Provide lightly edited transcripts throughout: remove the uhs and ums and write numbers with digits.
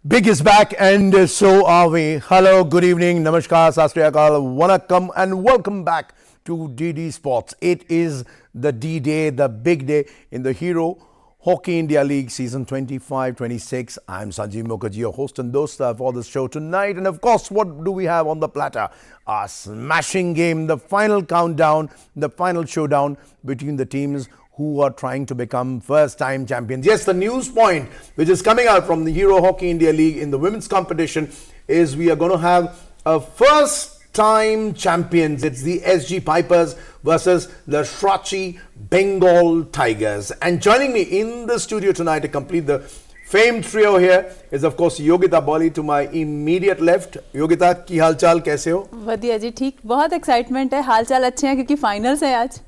Big is back and so are we. Hello, good evening, namaskar, sat sri akal, vanakkam and welcome back to DD Sports. It is the D-Day, the big day in the Hero Hockey India League season 25-26. I'm Sanjeev Mukherjee, your host and host for the show tonight. And of course, what do we have on the platter? A smashing game, the final countdown, the final showdown between the teams who are trying to become first-time champions. Yes, the news point which is coming out from the Hero Hockey India League in the women's competition is we are going to have a first-time champions. It's the SG Pipers versus the Shrachi Bengal Tigers. And joining me in the studio tonight to complete the famed trio here is of course Yogita Bali to my immediate left. Yogita, की हालचाल कैसे हो? बढ़िया जी, ठीक, बहुत excitement है, हालचाल अच्छे हैं क्योंकि फाइनल्स है आज।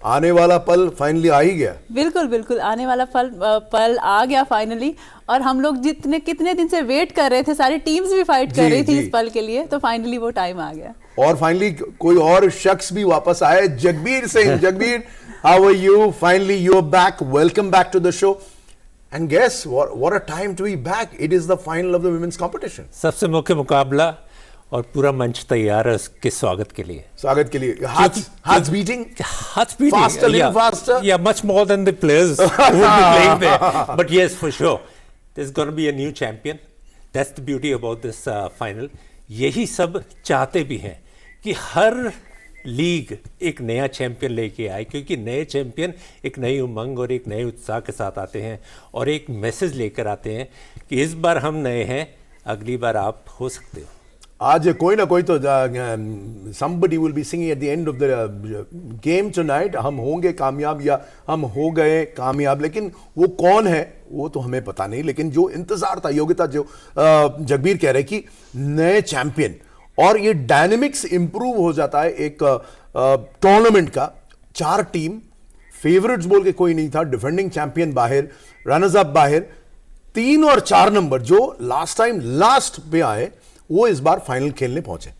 आने वाला पल फाइनली आ ही गया। बिल्कुल बिल्कुल आने वाला पल आ गया फाइनली। और हम लोग कितने दिन से वेट कर रहे थे, सारी टीम्स भी फाइट कर रही थी इस पल के लिए, तो फाइनली वो टाइम आ गया। और फाइनली कोई और शख्स भी वापस आए, Jagbir Singh. Jagbir, how are you? Finally you are back, welcome back to the show. And guess what a time to be back, it is the final of the women's competition. सबसे मुख्य मुकाबला और पूरा मंच तैयार है उसके स्वागत के लिए। Hearts beating faster, little faster. Yeah, much more than the players who would be playing there. But yes, for sure, there's going to be a new champion. That's the beauty about this final. यही सब चाहते भी हैं कि हर league एक नया champion लेके आए, क्योंकि नए चैंपियन एक नई उमंग और एक नए उत्साह के साथ आते हैं और एक मैसेज लेकर आते हैं कि इस बार हम नए हैं, अगली बार आप हो सकते हो। आज कोई ना कोई तो somebody will be singing at the end of the game tonight, हम होंगे कामयाब या हम हो गए कामयाब, लेकिन वो कौन है वो तो हमें पता नहीं। लेकिन जो इंतजार था, योगिता, जो जगबीर कह रहे कि नए चैंपियन, और ये डायनेमिक्स इंप्रूव हो जाता है एक टूर्नामेंट का। 4 टीम, फेवरेट्स बोल के कोई नहीं था, डिफेंडिंग चैंपियन बाहर, रनर्स अप बाहर, 3 और 4 नंबर जो लास्ट टाइम लास्ट पे आए वो इस बार फाइनल खेलने पहुंचे।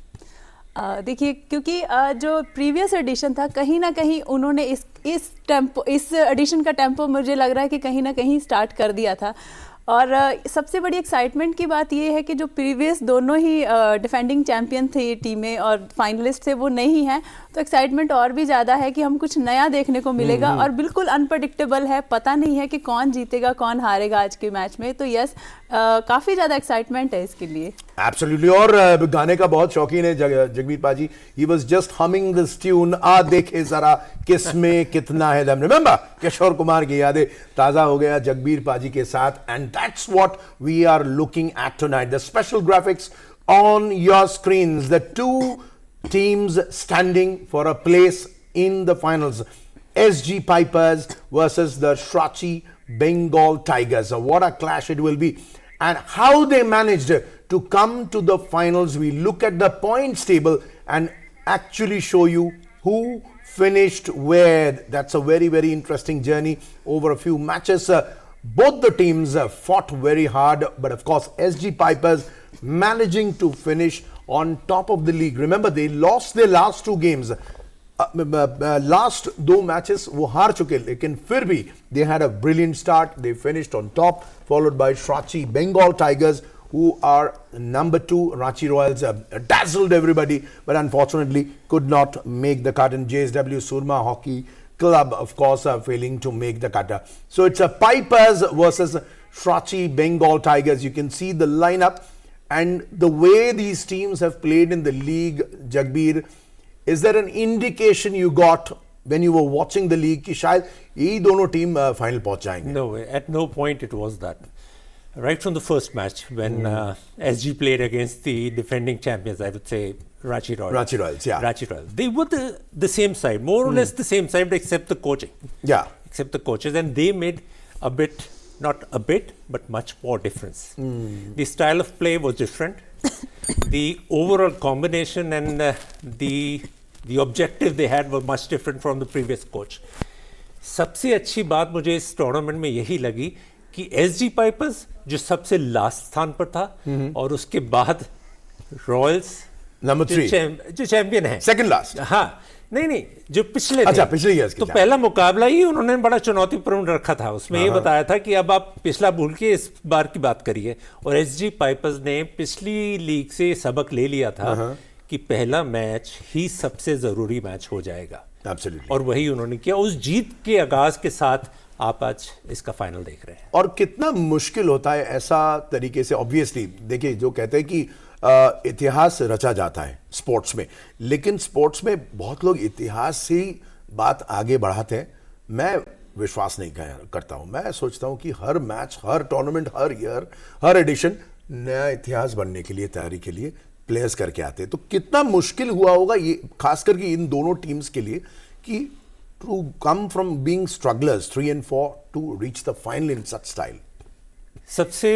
देखिए, क्योंकि जो प्रीवियस एडिशन था, कहीं ना कहीं उन्होंने इस एडिशन का टेम्पो मुझे लग रहा है कि कहीं ना कहीं स्टार्ट कर दिया था। और सबसे बड़ी एक्साइटमेंट की बात ये है कि जो प्रीवियस दोनों ही डिफेंडिंग चैंपियन थे टीमें और फाइनलिस्ट थे वो नहीं हैं, तो एक्साइटमेंट और भी ज़्यादा है कि हम कुछ नया देखने को मिलेगा। और बिल्कुल अनप्रडिक्टेबल है, पता नहीं है कि कौन जीतेगा कौन हारेगा आज के मैच में। तो यस, काफ़ी ज़्यादा एक्साइटमेंट है इसके लिए। एब्सोल्युटली। और गाने का बहुत शौकीन है जगबीर पाजी। He was just humming this tune, आ देखे जरा किसमें कितना है दम। रिमेंबर, किशोर कुमार की यादें ताज़ा हो गया जगबीर पाजी के साथ। And that's what we are looking at tonight, the special graphics on your screens, the 2 teams standing for a place in the finals, SG Pipers versus the Shrachi Bengal Tigers. What a clash it will be, and how they managed to come to the finals. We look at the points table and actually show you who finished where. That's a very, very interesting journey over a few matches. Both the teams fought very hard, but of course SG Pipers managing to finish on top of the league. Remember, they lost their last 2 games. Last 2 matches वो हार चुके, लेकिन फिर भी they had a brilliant start. They finished on top, followed by Shrachi Bengal Tigers, who are number 2. Ranchi Royals dazzled everybody, but unfortunately could not make the cut. And JSW Surma Hockey Club, of course, failing to make the cut. So it's a Pipers versus Shrachi Bengal Tigers. You can see the lineup and the way these teams have played in the league. Jagbeer, is there an indication you got when you were watching the league कि शायद यही दोनों team final पहुंच जाएंगे? No, at no point it was that. Right from the first match, when SG played against the defending champions, I would say Ranchi Royals. Ranchi Royals, yeah. Ranchi Royals. They were the same side, more or less the same side, except the coaching. Yeah. Except the coaches, and they made a bit, not a bit, but much more difference. The style of play was different. The overall combination and the objective they had was much different from the previous coach. सबसे अच्छी बात मुझे इस tournament में यही लगी कि SG pipers जो सबसे लास्ट स्थान पर था और उसके बाद रॉयल्स नंबर 3 जो चैंपियन है सेकंड लास्ट, हाँ, नहीं, जो पिछले अच्छा, थे। पिछले years के तो साथ। पहला मुकाबला ही उन्होंने बड़ा चुनौतीपूर्ण रखा था। उसमें ये बताया था कि अब आप पिछला भूल के इस बार की बात करिए। और एसजी पाइपर्स ने पिछली लीग से सबक ले लिया था कि पहला मैच ही सबसे जरूरी मैच हो जाएगा। Absolutely. और वही उन्होंने किया। उस जीत के आगाज के साथ आप आज इसका फाइनल देख रहे हैं। और कितना मुश्किल होता है ऐसा तरीके से, ऑब्वियसली देखिए, जो कहते हैं कि इतिहास रचा जाता है स्पोर्ट्स में, लेकिन स्पोर्ट्स में बहुत लोग इतिहास से ही बात आगे बढ़ाते हैं। मैं विश्वास नहीं करता हूं। मैं सोचता हूं कि हर मैच, हर टूर्नामेंट, हर ईयर, हर एडिशन नया इतिहास बनने के लिए, तैयारी के लिए प्लेयर्स करके आते हैं। तो कितना मुश्किल हुआ होगा ये, खास करके इन दोनों टीम्स के लिए, कि to come from being strugglers 3 and 4 to reach the final in such style. सबसे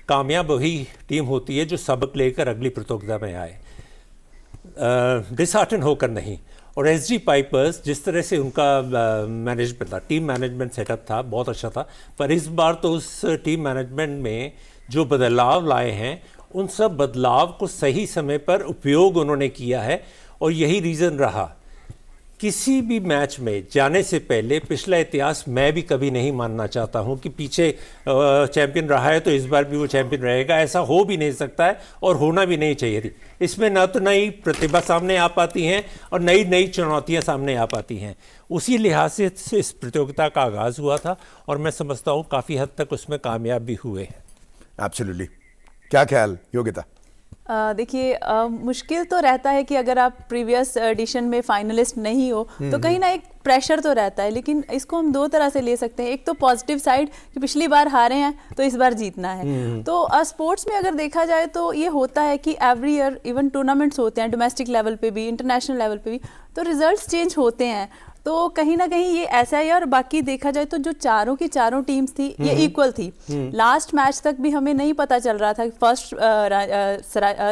कामयाब वही टीम होती है जो सबक लेकर अगली प्रतियोगिता में आए, डिसहार्टन होकर नहीं। और एसजी पाइपर्स, जिस तरह से उनका मैनेजमेंट था, टीम मैनेजमेंट सेटअप था, बहुत अच्छा था। पर इस बार तो उस टीम मैनेजमेंट में जो बदलाव लाए हैं, उन सब बदलाव को सही समय पर उपयोग उन्होंने किया है। और यही रीज़न रहा, किसी भी मैच में जाने से पहले पिछला इतिहास मैं भी कभी नहीं मानना चाहता हूं कि पीछे चैंपियन रहा है तो इस बार भी वो चैंपियन रहेगा। ऐसा हो भी नहीं सकता है और होना भी नहीं चाहिए थी। इसमें न तो नई प्रतिभा सामने आ पाती हैं और नई नई चुनौतियां सामने आ पाती हैं। उसी लिहाज से इस प्रतियोगिता का आगाज़ हुआ था और मैं समझता हूँ काफ़ी हद तक उसमें कामयाब भी हुए हैं। एब्सोल्युटली। क्या ख्याल योगिता? देखिए, मुश्किल तो रहता है कि अगर आप प्रीवियस एडिशन में फाइनलिस्ट नहीं हो तो कहीं ना एक प्रेशर तो रहता है, लेकिन इसको हम दो तरह से ले सकते हैं। एक तो पॉजिटिव साइड कि पिछली बार हारे हैं तो इस बार जीतना है। तो स्पोर्ट्स में अगर देखा जाए तो ये होता है कि एवरी ईयर इवन टूर्नामेंट्स होते हैं, डोमेस्टिक लेवल पे भी, इंटरनेशनल लेवल पे भी, तो रिजल्ट्स चेंज होते हैं। तो कहीं ना कहीं ये ऐसा है। और बाकी देखा जाए तो जो चारों की चारों टीम्स थी ये इक्वल थी। लास्ट मैच तक भी हमें नहीं पता चल रहा था। फर्स्ट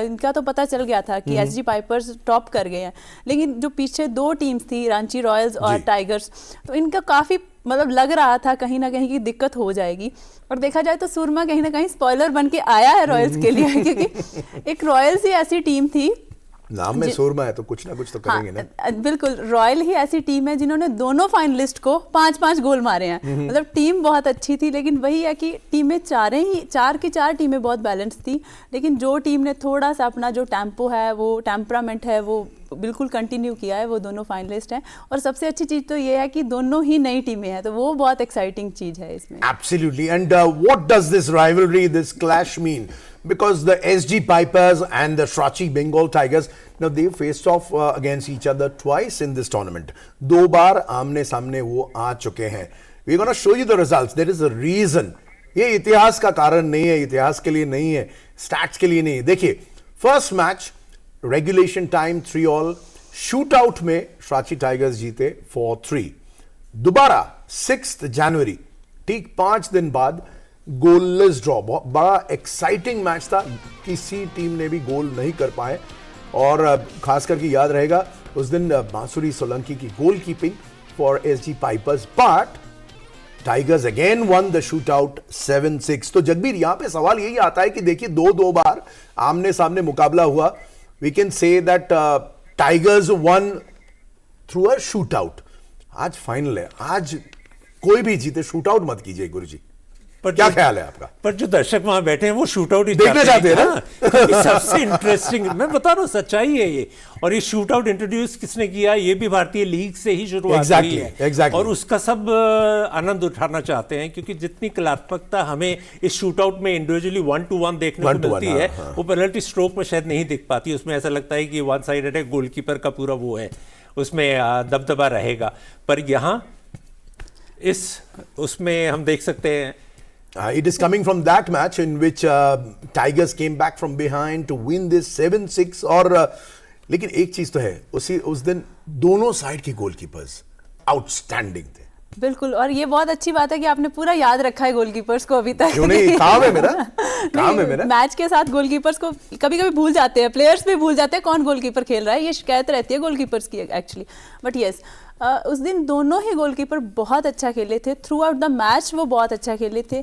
इनका तो पता चल गया था कि एसजी पाइपर्स टॉप कर गए हैं, लेकिन जो पीछे दो टीम्स थी, रांची रॉयल्स और टाइगर्स, तो इनका काफ़ी मतलब लग रहा था कहीं ना कहीं की दिक्कत हो जाएगी। और देखा जाए तो सुरमा कहीं ना कहीं स्पॉइलर बन के आया है रॉयल्स के लिए, क्योंकि एक रॉयल्स ही ऐसी टीम थी, नाम में सुरमा है तो कुछ ना कुछ तो करेंगे ना। बिल्कुल, रॉयल ही ऐसी टीम है जिन्होंने दोनों फाइनलिस्ट को 5-5 गोल मारे हैं। मतलब टीम बहुत अच्छी थी, लेकिन वही है कि टीम में चार की चार टीमें बहुत बैलेंस थी, लेकिन जो टीम ने थोड़ा सा अपना जो टेम्पो है, वो टेम्परामेंट है, वो बिल्कुल कंटिन्यू किया है, वो दोनों फाइनलिस्ट हैं। और सबसे अच्छी चीज तो ये है कि दोनों ही नई टीमें हैं, तो वो बहुत एक्साइटिंग चीज है इसमें। Absolutely. And what does this rivalry, this clash mean? Because the SG Pipers and the Shrachi Bengal Tigers, now they faced off against each other twice in this tournament. 2 बार आमने सामने वो आ चुके हैं। We're going to show you the results. There is a reason. ये इतिहास का कारण नहीं है, इतिहास के लिए नहीं है, स्टैट्स के लिए नहीं है। देखिए, first match regulation time 3-all, shoot out में शराची टाइगर्स जीते 4-3। दोबारा 6 जनवरी, ठीक 5 दिन बाद गोललेस ड्रॉ। बहुत बड़ा एक्साइटिंग मैच था, किसी टीम ने भी गोल नहीं कर पाए। और खास करके याद रहेगा उस दिन बांसुरी सोलंकी की गोल keeping for SG pipers, but tigers again one the shoot out 7-6। तो जगबीर, यहां पे सवाल यही आता है कि देखिए 2 बार आमने सामने मुकाबला हुआ। We can say that Tigers won through a shoot out. आज फाइनल है, आज कोई भी जीते शूट आउट मत कीजिए गुरुजी। पर क्या ख्याल है आपका? पर जो दर्शक वहां बैठे हैं वो शूट आउट देखना चाहते हैं ना? हाँ, सबसे इंटरेस्टिंग मैं बता रहा हूँ, सच्चाई है ये। और ये शूट आउट इंट्रोड्यूस किसने किया? ये भी भारतीय लीग से ही शुरुआत हुई है। Exactly. और उसका सब आनंद उठाना चाहते हैं, क्योंकि जितनी कलात्मकता हमें इस शूट आउट में इंडिविजुअली 1-to-1 देखने को मिलती है, वो पेनल्टी स्ट्रोक में शायद नहीं दिख पाती। उसमें ऐसा लगता है कि वन साइडेड है, गोलकीपर का पूरा वो है, उसमें दबदबा रहेगा। पर यहाँ उसमें हम देख सकते हैं it is coming from that match in which Tigers came back from behind to win this 7-6। और लेकिन एक चीज तो है, उस दिन दोनों साइड के गोलकीपर्स आउटस्टैंडिंग थे। बिल्कुल, और ये बहुत अच्छी बात है कि आपने पूरा याद रखा है गोलकीपर्स को अभी तक। क्यों नहीं, काम है मेरा, काम है मेरा। मैच के साथ गोलकीपर्स को कभी कभी भूल जाते हैं, प्लेयर्स भी भूल जाते हैं कौन गोलकीपर खेल रहा है। ये शिकायत रहती है गोलकीपर्स की एक्चुअली, बट यस उस दिन दोनों ही गोलकीपर बहुत अच्छा खेले थे। थ्रू आउट द मैच वो बहुत अच्छा खेले थे।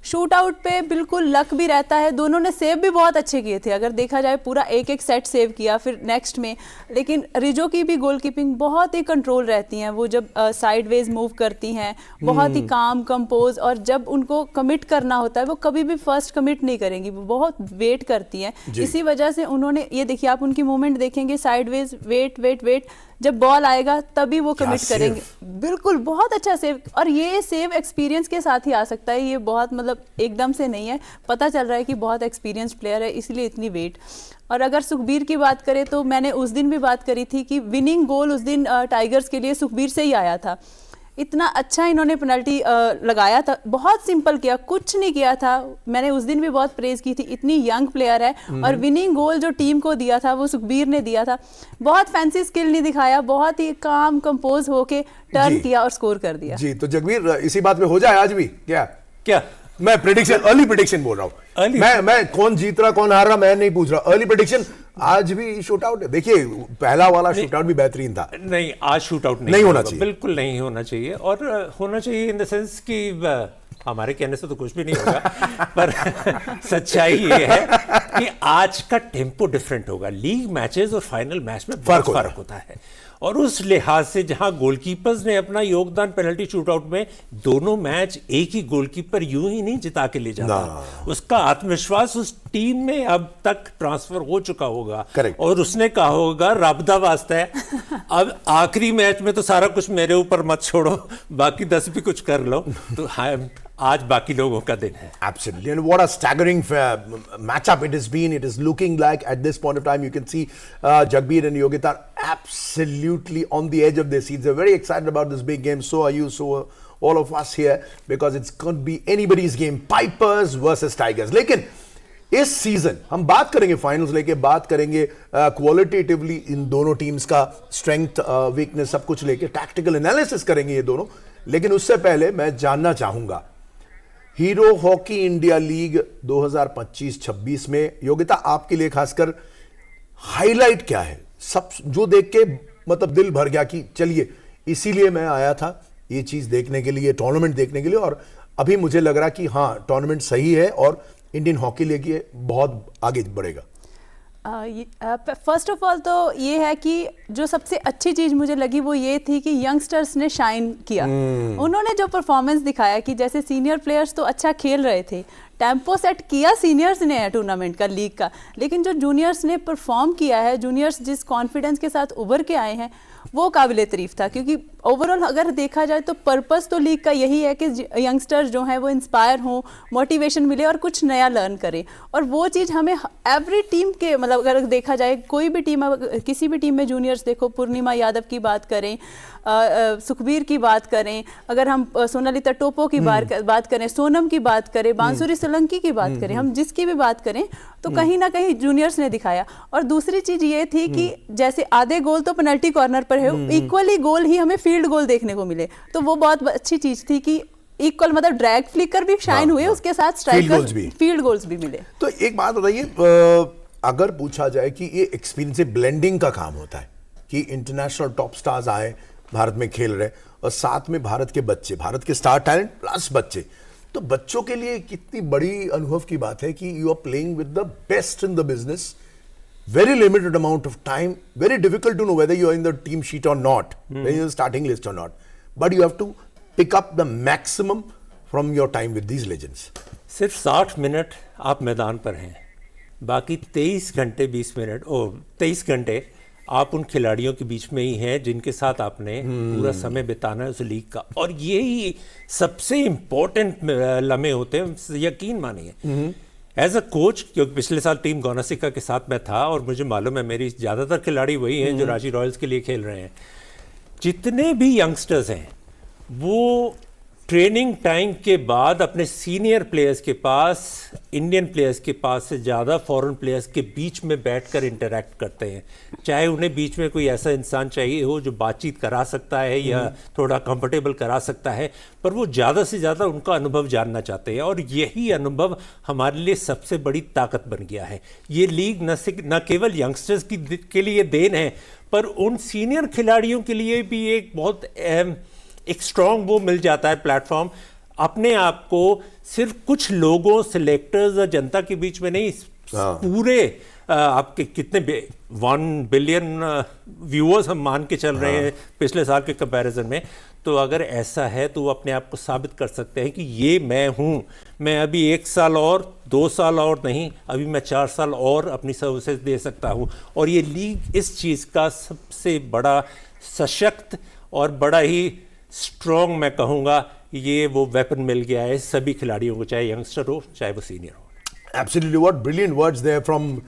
शूट आउट पे बिल्कुल लक भी रहता है, दोनों ने सेव भी बहुत अच्छे किए थे, अगर देखा जाए पूरा एक एक सेट सेव किया फिर नेक्स्ट में। लेकिन रिजो की भी गोलकीपिंग बहुत ही कंट्रोल रहती हैं, वो जब साइडवेज मूव करती हैं बहुत ही काम कंपोज, और जब उनको कमिट करना होता है वो कभी भी फर्स्ट कमिट नहीं करेंगी, वो बहुत वेट करती हैं। इसी वजह से उन्होंने, ये देखिए आप उनकी मूवमेंट देखेंगे, साइडवेज वेट वेट वेट, जब बॉल आएगा तभी वो कमिट करेंगे। बिल्कुल बहुत अच्छा सेव, और ये सेव एक्सपीरियंस के साथ ही आ सकता है, ये बहुत मतलब एकदम से नहीं है, पता चल रहा है कि बहुत एक्सपीरियंस प्लेयर है इसलिए इतनी वेट। और अगर सुखबीर की बात करें तो मैंने उस दिन भी बात करी थी कि विनिंग गोल उस दिन टाइगर्स के लिए सुखबीर से ही आया था। इतना अच्छा इन्होंने पेनल्टी लगाया था, बहुत सिंपल किया, कुछ नहीं किया था। मैंने उस दिन भी बहुत प्रेज की थी, इतनी यंग प्लेयर है, और विनिंग गोल जो टीम को दिया था वो सुखबीर ने दिया था। बहुत फैंसी स्किल नहीं दिखाया, बहुत ही काम कंपोज होके टर्न किया और स्कोर कर दिया। जी, तो जगवीर इसी बात पे हो जाए आज भी क्या? क्या मैं प्रेडिक्शन, अर्ली प्रेडिक्शन बोल रहा हूँ, मैं कौन जीत रहा कौन हार रहा मैं नहीं पूछ रहा, अर्ली प्रेडिक्शन आज भी शूट आउट है। देखिए पहला वाला शूट आउट भी बेहतरीन था। नहीं, आज शूट आउट नहीं होना चाहिए, बिल्कुल नहीं होना चाहिए, और होना चाहिए इन द सेंस कि हमारे कहने से तो कुछ भी नहीं होगा पर सच्चाई ये है कि आज का टेम्पो डिफरेंट होगा। लीग मैचेस और फाइनल मैच में बहुत फर्क होता है, और उस लिहाज से जहां गोलकीपर्स ने अपना योगदान पेनल्टी शूटआउट में, दोनों मैच एक ही गोलकीपर यूं ही नहीं जिता के ले जाता, उसका आत्मविश्वास उस टीम में अब तक ट्रांसफर हो चुका होगा। और उसने कहा होगा रब दा वास्ता है, अब आखिरी मैच में तो सारा कुछ मेरे ऊपर मत छोड़ो, बाकी 10 भी कुछ कर लो, तो आज बाकी लोगों का दिन है। Absolutely, and what a staggering matchup it has been. It is looking like at this point of time you can see Jagbir and Yogita are absolutely on the edge of their seats. They're very excited about this big game. So are you. So are all of us here, because it's going to be anybody's game. Pipers versus Tigers. लेकिन इस season हम बात करेंगे finals लेके, बात करेंगे qualitatively इन दोनों teams का स्ट्रेंथ वीकनेस सब कुछ लेके, टैक्टिकल एनालिसिस करेंगे ये दोनों। लेकिन उससे पहले मैं जानना चाहूंगा हीरो हॉकी इंडिया लीग 2025-26 में योगिता आपके लिए खासकर हाईलाइट क्या है, सब जो देख के मतलब दिल भर गया कि चलिए इसीलिए मैं आया था ये चीज देखने के लिए, टूर्नामेंट देखने के लिए, और अभी मुझे लग रहा कि हाँ टूर्नामेंट सही है और इंडियन हॉकी लीग ये बहुत आगे बढ़ेगा। फर्स्ट ऑफ ऑल तो ये है कि जो सबसे अच्छी चीज मुझे लगी वो ये थी कि यंगस्टर्स ने शाइन किया। उन्होंने जो परफॉर्मेंस दिखाया कि जैसे सीनियर प्लेयर्स तो अच्छा खेल रहे थे, टेम्पो सेट किया सीनियर्स ने है टूर्नामेंट का, लीग का, लेकिन जो जूनियर्स ने परफॉर्म किया है, जूनियर्स जिस कॉन्फिडेंस के साथ उभर के आए हैं वो काबिले तारीफ था। क्योंकि ओवरऑल अगर देखा जाए तो पर्पस तो लीग का यही है कि यंगस्टर्स जो हैं वो इंस्पायर हों, मोटिवेशन मिले और कुछ नया लर्न करें, और वो चीज़ हमें एवरी टीम के मतलब अगर देखा जाए कोई भी टीम, किसी भी टीम में जूनियर्स देखो, पूर्णिमा यादव की बात करें, सुखबीर की बात करें, अगर हम सोनालिता टोपो की बात करें, सोनम की बात करें, बांसुरी सोलंकी की बात करें, हम जिसकी भी बात करें तो कहीं ना कहीं जूनियर्स ने दिखाया। और दूसरी चीज ये थी कि जैसे आधे गोल तो पेनल्टी कॉर्नर पर है, इक्वली गोल ही हमें फील्ड गोल देखने को मिले, तो वो बहुत अच्छी चीज थी कि इक्वल मतलब ड्रैग फ्लिकर भी शाइन हुए, उसके साथ स्ट्राइकर फील्ड गोल्स भी मिले। तो एक बात बताइए, अगर पूछा जाए कि ये एक्सपीरियंस ब्लेंडिंग का काम होता है कि इंटरनेशनल टॉप स्टार्स आए भारत में खेल रहे और साथ में भारत के बच्चे, भारत के स्टार टैलेंट प्लस बच्चे, तो बच्चों के लिए कितनी बड़ी अनुभव की बात है कि you are playing with the best in the business, very limited amount of time, very difficult to know whether you are in the team sheet or not, whether you're in the starting list or not, but you have to pick up the maximum from your time with these legends. सिर्फ 60 minute आप मैदान पर हैं, बाकी 23 घंटे 20 minute 23 घंटे आप उन खिलाड़ियों के बीच में ही हैं जिनके साथ आपने पूरा समय बिताना है उस लीग का, और यही सबसे इम्पोर्टेंट लम्हे होते हैं, यकीन मानिए। एज अ कोच, क्योंकि पिछले साल टीम गौनासिका के साथ मैं था और मुझे मालूम है मेरी ज़्यादातर खिलाड़ी वही हैं जो रांची रॉयल्स के लिए खेल रहे हैं। जितने भी यंगस्टर्स हैं वो ट्रेनिंग टाइम के बाद अपने सीनियर प्लेयर्स के पास, इंडियन प्लेयर्स के पास से ज़्यादा फॉरेन प्लेयर्स के बीच में बैठकर इंटरैक्ट करते हैं। चाहे उन्हें बीच में कोई ऐसा इंसान चाहिए हो जो बातचीत करा सकता है या थोड़ा कंफर्टेबल करा सकता है, पर वो ज़्यादा से ज़्यादा उनका अनुभव जानना चाहते हैं, और यही अनुभव हमारे लिए सबसे बड़ी ताकत बन गया है। ये लीग न केवल यंगस्टर्स के लिए देन है, पर उन सीनियर खिलाड़ियों के लिए भी एक बहुत एक स्ट्रॉन्ग वो मिल जाता है प्लेटफॉर्म। अपने आप को सिर्फ कुछ लोगों, सिलेक्टर्स और जनता के बीच में नहीं, पूरे आपके कितने 1 बिलियन व्यूअर्स हम मान के चल रहे हैं पिछले साल के कंपैरिजन में। तो अगर ऐसा है तो वो अपने आप को साबित कर सकते हैं कि ये मैं हूँ, मैं अभी 1 साल और 2 साल और नहीं, अभी मैं 4 साल और अपनी सर्विसेज दे सकता हूँ। और ये लीग इस चीज़ का सबसे बड़ा सशक्त और बड़ा ही स्ट्रॉन्ग, मैं कहूँगा, ये वो वेपन मिल गया है सभी खिलाड़ियों को, चाहे यंगस्टर हो चाहे वो सीनियर हो। Absolutely, what brilliant words there from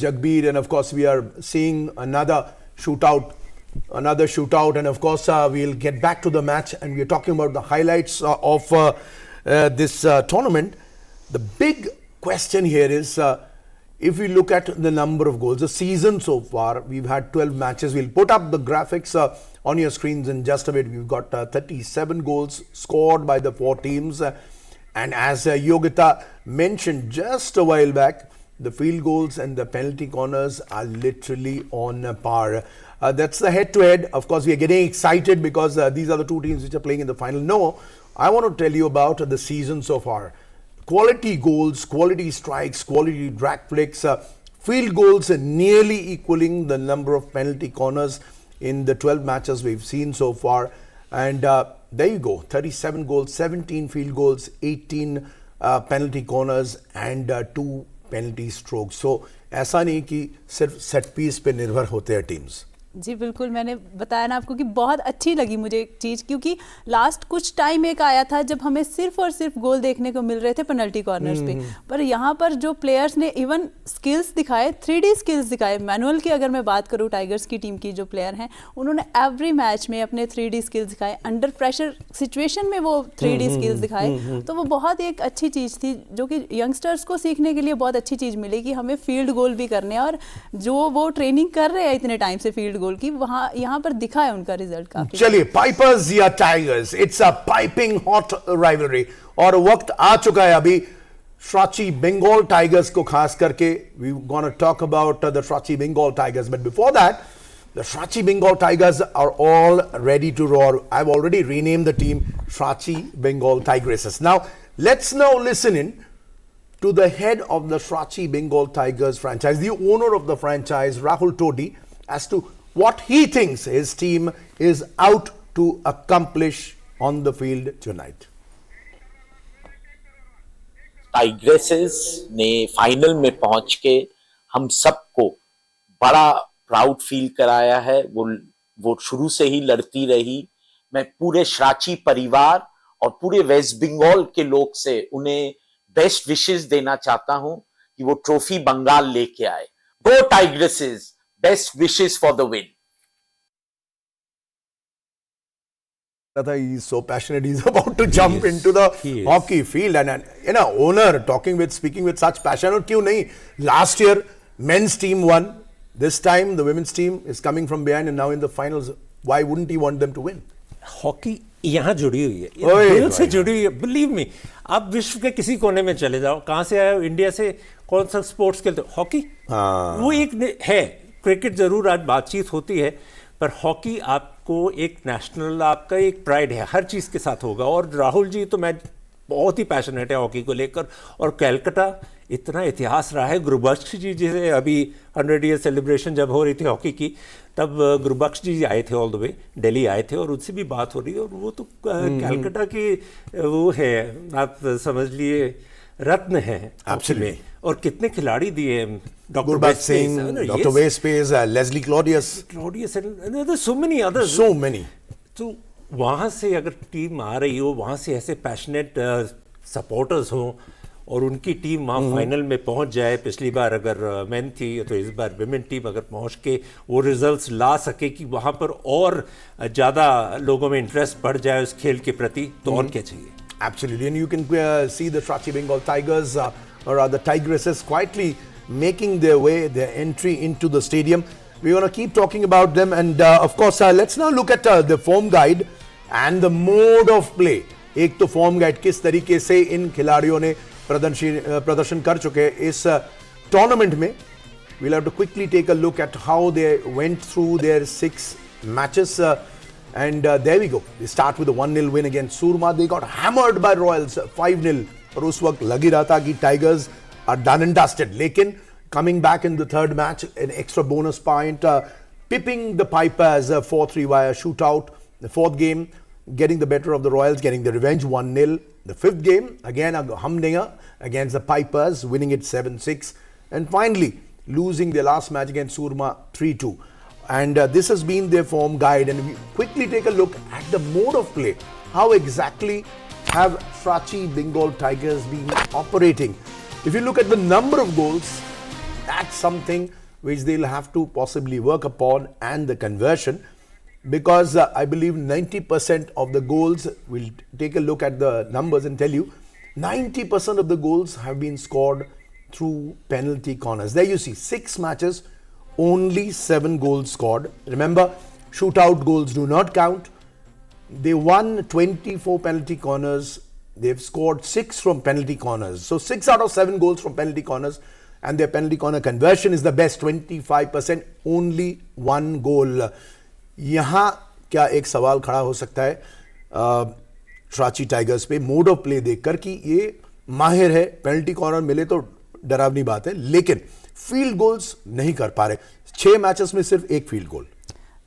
Jagbir, and of course we are seeing another shootout, and of course we'll get back to the match, and we're talking about the highlights of this tournament. The big question here is, if we look at the number of goals, the season so far, we've had 12 matches. We'll put up the graphics on your screens in just a bit. We've got 37 goals scored by the 4 teams. And as Yogita mentioned just a while back, the field goals and the penalty corners are literally on par. That's the head-to-head. Of course, we are getting excited because these are the 2 teams which are playing in the final. No, I want to tell you about the season so far. Quality goals, quality strikes, quality drag flicks, field goals nearly equaling the number of penalty corners in the 12 matches we've seen so far. And there you go, 37 goals, 17 field goals, 18 penalty corners and 2 penalty strokes. So ऐसा नहीं कि सिर्फ set piece पे निर्भर होते हैं teams. जी बिल्कुल, मैंने बताया ना आपको कि बहुत अच्छी लगी मुझे एक चीज़, क्योंकि लास्ट कुछ टाइम एक आया था जब हमें सिर्फ और सिर्फ गोल देखने को मिल रहे थे पेनल्टी कॉर्नर्स पे, पर यहाँ पर जो प्लेयर्स ने इवन स्किल्स दिखाए, 3D स्किल्स दिखाए। मैनुअल की अगर मैं बात करूँ, टाइगर्स की टीम की जो प्लेयर हैं, उन्होंने एवरी मैच में अपने 3D स्किल्स दिखाए, अंडर प्रेशर सिचुएशन में वो 3D स्किल्स दिखाए। तो वो बहुत एक अच्छी चीज़ थी जो कि यंगस्टर्स को सीखने के लिए बहुत अच्छी चीज़ मिली कि हमें फील्ड गोल भी करने हैं, और जो वो ट्रेनिंग कर रहे हैं इतने टाइम से फील्ड गोल की, वहां यहां पर दिखा है उनका रिजल्ट काफी। चलिए, पाइपर्स या tigers, it's a piping hot rivalry, और वक्त आ चुका है अभी Srachi Bengal Tigers को खास करके we gonna talk about the Srachi Bengal Tigers, but before that the Srachi Bengal Tigers are all ready to roar. I've already renamed the team Srachi Bengal Tigresses. Now let's now listen in to the head of the Srachi Bengal Tigers franchise, the owner of the franchise, Rahul Todi, as to what he thinks his team is out to accomplish on the field tonight. Tigresses ने final में पहुंच के हम सबको बड़ा proud feel कराया है। वो शुरू से ही लड़ती रही। मैं पूरे श्राची परिवार और पूरे वेस्ट बंगाल के लोग से उन्हें बेस्ट विशेस देना चाहता हूं कि वो ट्रॉफी बंगाल लेके आए। Go tigresses, best wishes for the win. He's so passionate. He's about to jump into the hockey field, and you know, owner speaking with such passion. और क्यों नहीं? Last year, men's team won. This time, the women's team is coming from behind, and now in the finals. Why wouldn't he want them to win? Hockey यहाँ जुड़ी हुई है, दिल से जुड़ी हुई है। बिलीव मी, आप विश्व के किसी कोने में चले जाओ, कहाँ से आए हो, इंडिया से, कौन सा स्पोर्ट्स खेलते हो, हॉकी। वो एक है। क्रिकेट जरूर आज बातचीत होती है, पर हॉकी आपको एक नेशनल, आपका एक प्राइड है, हर चीज़ के साथ होगा। और राहुल जी तो मैं बहुत ही पैशनेट है हॉकी को लेकर। और कलकत्ता इतना इतिहास रहा है। गुरबख्श जी जैसे अभी 100 ईयर सेलिब्रेशन जब हो रही थी हॉकी की, तब गुरबख्श जी आए थे ऑल द वे, दिल्ली आए थे, और उनसे भी बात हो रही है। और वो तो कलकत्ता की वो है, आप समझ लिए रत्न है में। और कितने खिलाड़ी दिए, doctor Gurbaksh Singh, Dr. Westpace, Leslie Claudius, and so many others. So many. तो वहाँ से अगर टीम आ रही हो, वहाँ से ऐसे पैशनेट सपोर्टर्स हों, और उनकी टीम वहाँ फाइनल में पहुँच जाए। पिछली बार अगर मेन थी तो इस बार विमेन टीम अगर पहुँच के वो रिजल्ट्स ला सके कि वहाँ पर और ज़्यादा लोगों में इंटरेस्ट बढ़ जाए उस खेल के प्रति, तो और क्या चाहिए। Absolutely, and you can see the Srachi Bengal Tigers or the Tigresses quietly making their entry into the stadium. We're going to keep talking about them, and of course let's now look at the form guide and the mode of play. एक तो form guide किस तरीके से इन खिलाड़ियों ने प्रदर्शन कर चुके हैं इस टूर्नामेंट में। We'll have to quickly take a look at how they went through their 6 matches. And there we go. They start with a 1-0 win against Surma. They got hammered by Royals 5-0. और उस वक्त लग ही रहा था कि Tigers are done and dusted. लेकिन coming back in the third match, an extra bonus point, pipping the Pipers 4-3 via shootout. The fourth game, getting the better of the Royals, getting the revenge 1-0. The fifth game, again a humdinger against the Pipers, winning it 7-6. And finally, losing their last match against Surma 3-2. And this has been their form guide. And we quickly take a look at the mode of play. How exactly have Srachi Bengal Tigers been operating? If you look at the number of goals, that's something which they'll have to possibly work upon, and the conversion, because I believe 90% of the goals, we'll take a look at the numbers and tell you, 90% of the goals have been scored through penalty corners. There you see, 6 matches, only 7 goals scored. Remember, shootout goals do not count. They won 24 penalty corners. They've scored 6 from penalty corners. So 6 out of 7 goals from penalty corners, and their penalty corner conversion is the best, 25%, only 1 goal. यहाँ क्या एक सवाल खड़ा हो सकता है Srachi tigers पे mode of play देखकर कि ये माहिर है, पेनल्टी कॉर्नर मिले तो डरावनी बात है, लेकिन फील्ड गोल्स नहीं कर पा रहे. 6 मैचेस में सिर्फ 1 फील्ड गोल.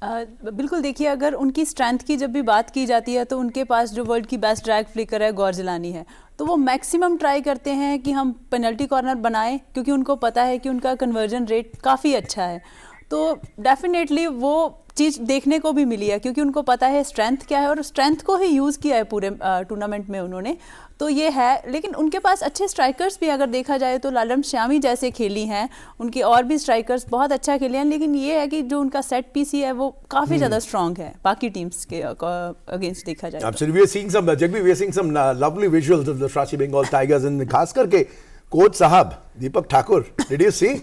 बिल्कुल, देखिए अगर उनकी स्ट्रेंथ की जब भी बात की जाती है तो उनके पास जो वर्ल्ड की बेस्ट ड्रैग फ्लिकर है गौर जिलानी है, तो वो मैक्सिमम ट्राई करते हैं कि हम पेनल्टी कॉर्नर बनाएं, क्योंकि उनको पता है कि उनका कन्वर्जन रेट काफ़ी अच्छा है. तो डेफिनेटली वो चीज़ देखने को भी मिली है, क्योंकि उनको पता है स्ट्रेंथ क्या है और स्ट्रेंथ को ही यूज़ किया है पूरे टूर्नामेंट में उन्होंने. तो ये है, लेकिन उनके पास अच्छे स्ट्राइकर्स भी अगर देखा जाए तो लालम श्यामी जैसे खेली हैं, उनके और भी स्ट्राइकर्स बहुत अच्छा खेले हैं, लेकिन ये है कि जो उनका सेट पीसी है वो काफ़ी ज़्यादा स्ट्रॉन्ग है बाकी टीम्स के अगेंस्ट देखा जाए. Absolutely, we are seeing some, Jagvi, we are seeing some lovely visuals of the Srachi Bengal Tigers, and खास करके कोच साहब दीपक Thakur, did you see?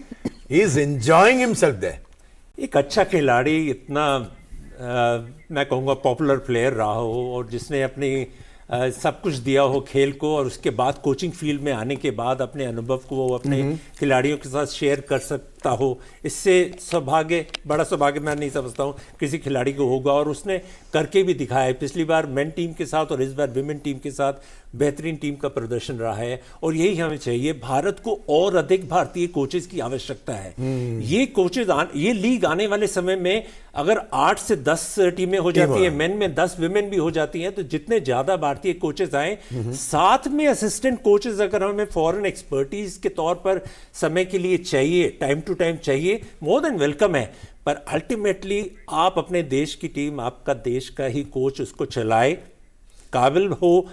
He is enjoying himself there. एक अच्छा खिलाड़ी, इतना मैं कहूँगा पॉपुलर प्लेयर रहा हो और जिसने अपनी सब कुछ दिया हो खेल को, और उसके बाद कोचिंग फील्ड में आने के बाद अपने अनुभव को वो अपने खिलाड़ियों के साथ शेयर कर सकता हो, इससे सौभाग्य, बड़ा सौभाग्य मैं नहीं समझता हूँ किसी खिलाड़ी को होगा. और उसने करके भी दिखाया है. पिछली बार मेन टीम के साथ और इस बार विमेन टीम के साथ बेहतरीन टीम का प्रदर्शन रहा है, और यही हमें चाहिए. भारत को और अधिक भारतीय कोचेस की आवश्यकता है. ये कोचेस, ये लीग आने वाले समय में अगर 8 से 10 टीमें हो जाती है, मेन में 10 विमेन भी हो जाती हैं, तो जितने ज्यादा भारतीय कोचेस आए, साथ में असिस्टेंट कोचेस अगर हमें फॉरेन एक्सपर्टीज के तौर पर समय के लिए चाहिए, टाइम टू टाइम चाहिए, मोर देन वेलकम है. पर अल्टीमेटली आप अपने देश की टीम, आपका देश का ही कोच उसको चलाए, काबिल हो,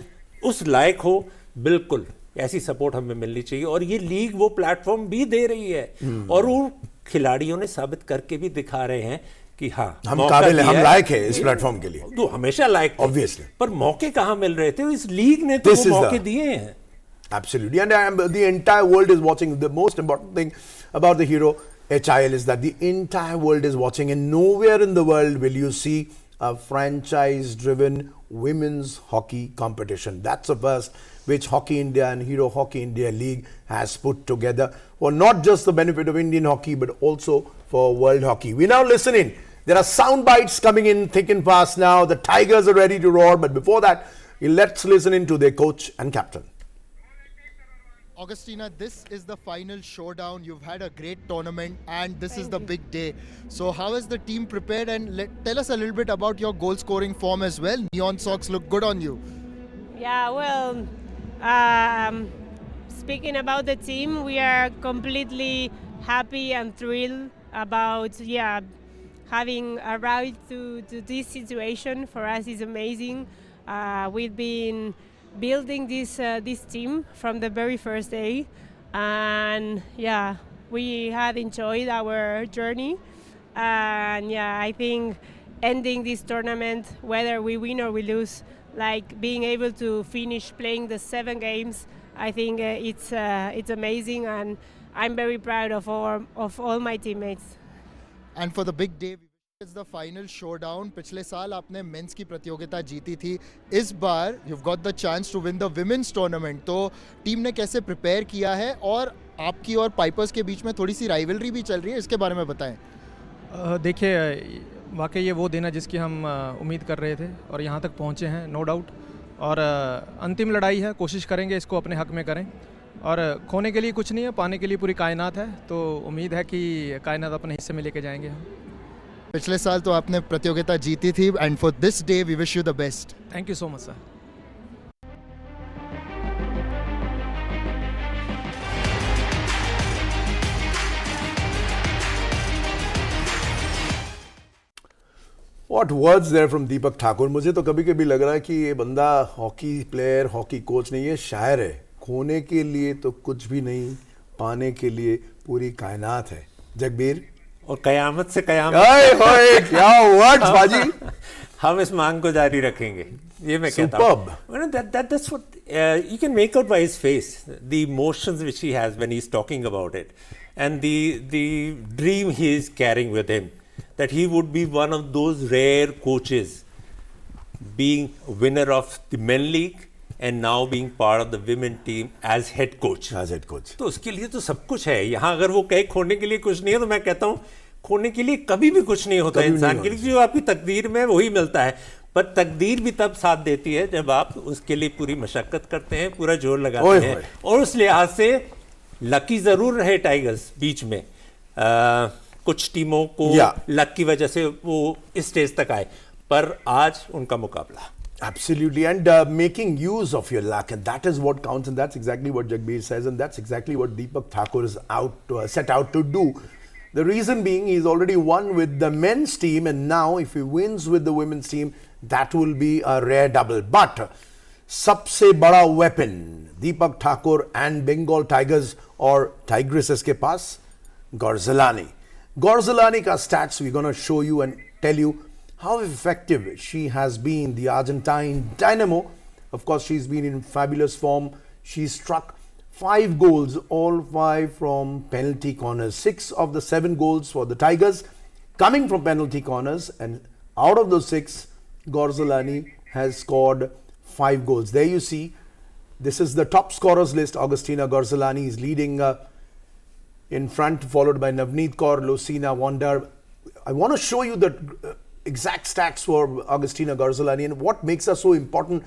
उस लायक हो, बिल्कुल ऐसी सपोर्ट हमें मिलनी चाहिए. और ये लीग वो प्लेटफॉर्म भी दे रही है, और वो खिलाड़ियों ने साबित करके भी दिखा रहे हैं कि हाँ, हम काबिल हैं, हम लायक हैं इस प्लेटफॉर्म के लिए. तो हमेशा लायक थे, ऑब्वियसली, पर मौके कहां मिल रहे थे? इस लीग ने तो वो मौके दिए हैं. Absolutely, and the entire world is watching. The most important thing about the Hero HIL is that the entire world is watching, and nowhere in the world will you see a franchise-driven women's hockey competition. That's the first which Hockey India and Hero Hockey India League has put together for not just the benefit of Indian hockey, but also for world hockey. We now listen in. There are sound bites coming in thick and fast now. The Tigers are ready to roar, but before that, let's listen in to their coach and captain. Augustina, this is the final showdown. You've had a great tournament and this is the big day. So how is the team prepared, and tell us a little bit about your goal scoring form as well. Neon socks look good on you. Yeah, well, speaking about the team, we are completely happy and thrilled about having arrived to this situation. For us, it's amazing. We've been building this team from the very first day, and we have enjoyed our journey, and I think ending this tournament, whether we win or we lose, like being able to finish playing the 7 games, I think it's amazing, and I'm very proud of all my teammates. And for the big day, it's the final showdown. पिछले साल आपने mains की प्रतियोगिता जीती थी, इस बार you've got the chance to win the women's tournament. तो team ने कैसे प्रिपेयर किया है, और आपकी और पाइपर्स के बीच में थोड़ी सी राइवलरी भी चल रही है, इसके बारे में बताएं. देखिए, वाकई ये वो दिन है जिसकी हम उम्मीद कर रहे थे और यहाँ तक पहुँचे हैं, नो डाउट। और अंतिम लड़ाई है, कोशिश करेंगे इसको अपने हक में करें। और खोने के लिए कुछ नहीं है, पाने के लिए पूरी कायनात है, तो उम्मीद है कि कायनात अपने हिस्से में लेके जाएंगे हम। पिछले साल तो आपने प्रतियोगिता जीती थी, and for this day we wish you the best. Thank you so much sir. What words there from Deepak Thakur. मुझे तो कभी कभी लग रहा है कि ये बंदा हॉकी प्लेयर, हॉकी कोच नहीं, ये शायर है। खोने के लिए तो कुछ भी नहीं, पाने के लिए पूरी कायनात है। जगबीर, और कयामत से कयामत हाय हाय, क्या वर्ड्स बाजी। हम इस मांग को जारी रखेंगे, ये मैं कहता Superb. हूँ। That's what you can make out by his face, the emotions which he has when he's talking about it, and the dream he is carrying with him, that he would be one of those rare coaches, being winner of the men league and now being part of the women team as head coach. As head coach. तो उसके लिए तो सब कुछ है। यहाँ अगर वो कहे खोने के लिए कुछ नहीं है, तो मैं कहता हूँ खोने के लिए कभी भी कुछ नहीं होता है इंसान के लिए। जो आपकी तकदीर में वही मिलता है, पर तकदीर भी तब साथ देती है जब आप उसके लिए पूरी मशक्कत करते हैं, पूरा जोर लगाते हैं। और उस लिहाज से लकी जरूर रहे टाइगर्स बीच में। कुछ टीमों को लक की वजह से वो इस स्टेज तक आए, पर आज उनका मुकाबला। Absolutely, and making use of your luck, and that is what counts, and that's exactly what Jagbir says, and that's exactly what Deepak Thakur is set out to do. The reason being, he's already won with the men's team, and now if he wins with the women's team, that will be a rare double. But सबसे बड़ा weapon Deepak Thakur and Bengal Tigers or Tigresses के पास Gorzalani. Gorzalani ka stats we're going to show you and tell you how effective she has been, the Argentine dynamo. Of course, she's been in fabulous form. She struck 5 goals, all 5 from penalty corners. 6 of the 7 goals for the Tigers coming from penalty corners, and out of those 6, Gorzalani has scored 5 goals. There you see, this is the top scorers list. Augustina Gorzalani is leading in front, followed by Navneet Kaur, Lucina Wonder. I want to show you the exact stats for Augustina Gorzalani and what makes her so important.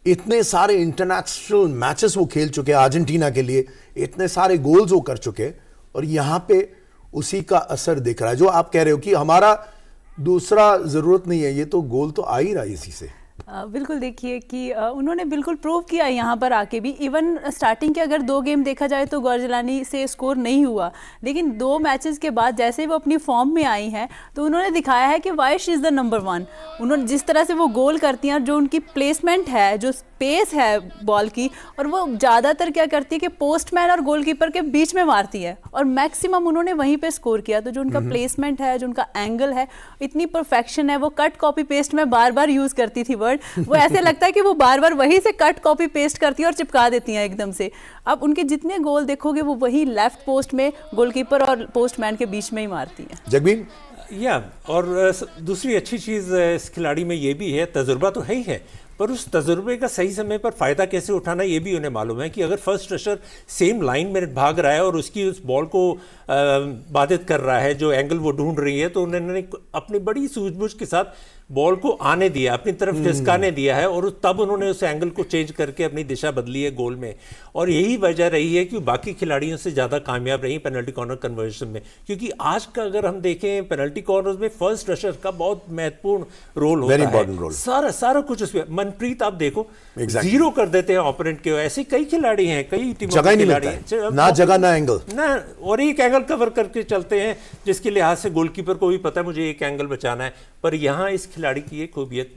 इतने सारे international matches वो खेल चुके हैं Argentina के लिए, इतने सारे गोल्स वो कर चुके हैं, और यहाँ पे उसी का असर दिख रहा है। जो आप कह रहे हो कि हमारा दूसरा जरूरत नहीं है, ये तो गोल तो आ ही रहा है इसी से। बिल्कुल, देखिए कि उन्होंने बिल्कुल प्रूव किया यहाँ पर आके भी। इवन स्टार्टिंग के अगर 2 गेम देखा जाए तो गोर्जलानी से स्कोर नहीं हुआ, लेकिन 2 मैचेस के बाद जैसे वो अपनी फॉर्म में आई हैं तो उन्होंने दिखाया है कि why she is the number 1। उन्होंने जिस तरह से वो गोल करती हैं, जो उनकी प्लेसमेंट है, जो स्पेस है बॉल की, और वो ज़्यादातर क्या करती है कि पोस्टमैन और गोलकीपर के बीच में मारती है, और मैक्सिमम उन्होंने वहीं पे स्कोर किया। तो जो उनका प्लेसमेंट है, जो उनका एंगल है, इतनी परफेक्शन है। वो कट कॉपी पेस्ट में बार बार यूज़ करती थी वर्ड, वो ऐसे लगता है कि वो बार बार वहीं से कट कॉपी पेस्ट करती है और चिपका देती हैं एकदम से। अब उनके जितने गोल देखोगे वो वही लेफ्ट पोस्ट में गोलकीपर और पोस्टमैन के बीच में ही मारती हैं। जगबीर, और दूसरी अच्छी चीज़ इस खिलाड़ी में ये भी है, तजुर्बा तो है ही है, पर उस तजुर्बे का सही समय पर फ़ायदा कैसे उठाना ये भी उन्हें मालूम है कि अगर फर्स्ट रशर सेम लाइन में भाग रहा है और उसकी उस बॉल को बाधित कर रहा है, जो एंगल वो ढूंढ रही है, तो उन्होंने अपनी बड़ी सूझबूझ के साथ बॉल को आने दिया, अपनी तरफ खिसकाने दिया है, और तब उन्होंने उस एंगल को चेंज करके अपनी दिशा बदली है गोल में। और यही वजह रही है कि बाकी खिलाड़ियों से ज़्यादा कामयाब रही पेनल्टी कॉर्नर कन्वर्जन में, क्योंकि आज का अगर हम देखें पेनल्टी कॉर्नर में फर्स्ट रशर का बहुत महत्वपूर्ण रोल होता है। सारा कुछ उसमें। मनप्रीत आप देखो, जीरो कर देते हैं ओपोनेंट के। ऐसे कई खिलाड़ी हैं, कई टीमों के खिलाड़ी हैं, ना जगह ना एंगल ना, और एक एंगल कवर करके चलते हैं जिसके लिहाज से गोलकीपर को भी पता है मुझे एक एंगल बचाना है। पर यहाँ इस खिलाड़ी की एक खूबियत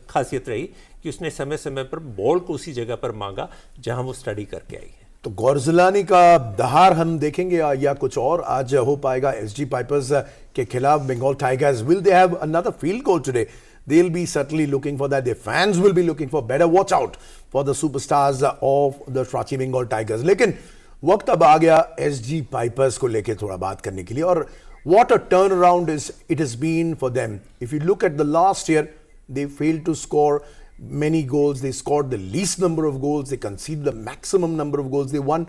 खासियत रही कि उसने समय समय पर बॉल को उसी जगह पर मांगा जहां वो स्टडी करके आई है। तो गोर्जलानी का दहार हम देखेंगे या कुछ और आज हो पाएगा एसजी पाइपर्स के खिलाफ Bengal Tigers? Will they have another field goal today? They'll be certainly looking for that. Their fans will be looking for better. Watch out for the superstars of the Ranchi Bengal Tigers. लेकिन वक्त अब आ गया SG pipers को लेके थोड़ा बात करने के लिए, और what a turnaround it has been for them. If you look at the last year, they failed to score many goals. They scored the least number of goals. They conceded the maximum number of goals. They won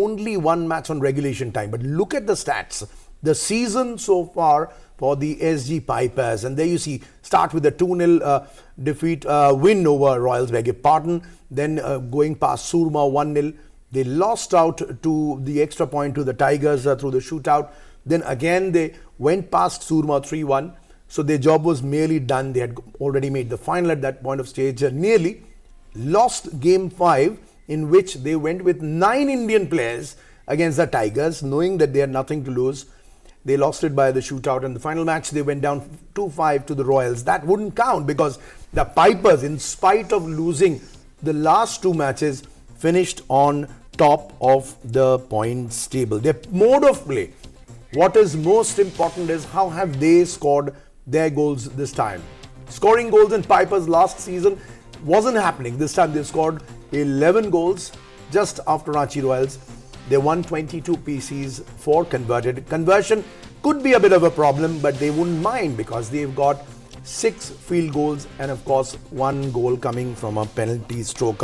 only 1 match on regulation time. But look at the stats. The season so far for the SG Pipers. And there you see, start with a 2-0 win over Royals, beg your pardon. Then going past Surma 1-0. They lost out to the extra point to the Tigers through the shootout. Then again they went past Surma 3-1. So their job was merely done. They had already made the final at that point of stage. Nearly lost game 5, in which they went with 9 Indian players against the Tigers, knowing that they had nothing to lose. They lost it by the shootout. In the final match, they went down 2-5 to the Royals. That wouldn't count because the Pipers, in spite of losing the last 2 matches, finished on top of the points table. Their mode of play, what is most important is how have they scored their goals this time. Scoring goals in Pipers last season wasn't happening. This time they scored 11 goals just after Ranchi Royals. They won 22 PCs, 4 converted. Conversion could be a bit of a problem, but they wouldn't mind because they've got 6 field goals and of course 1 goal coming from a penalty stroke.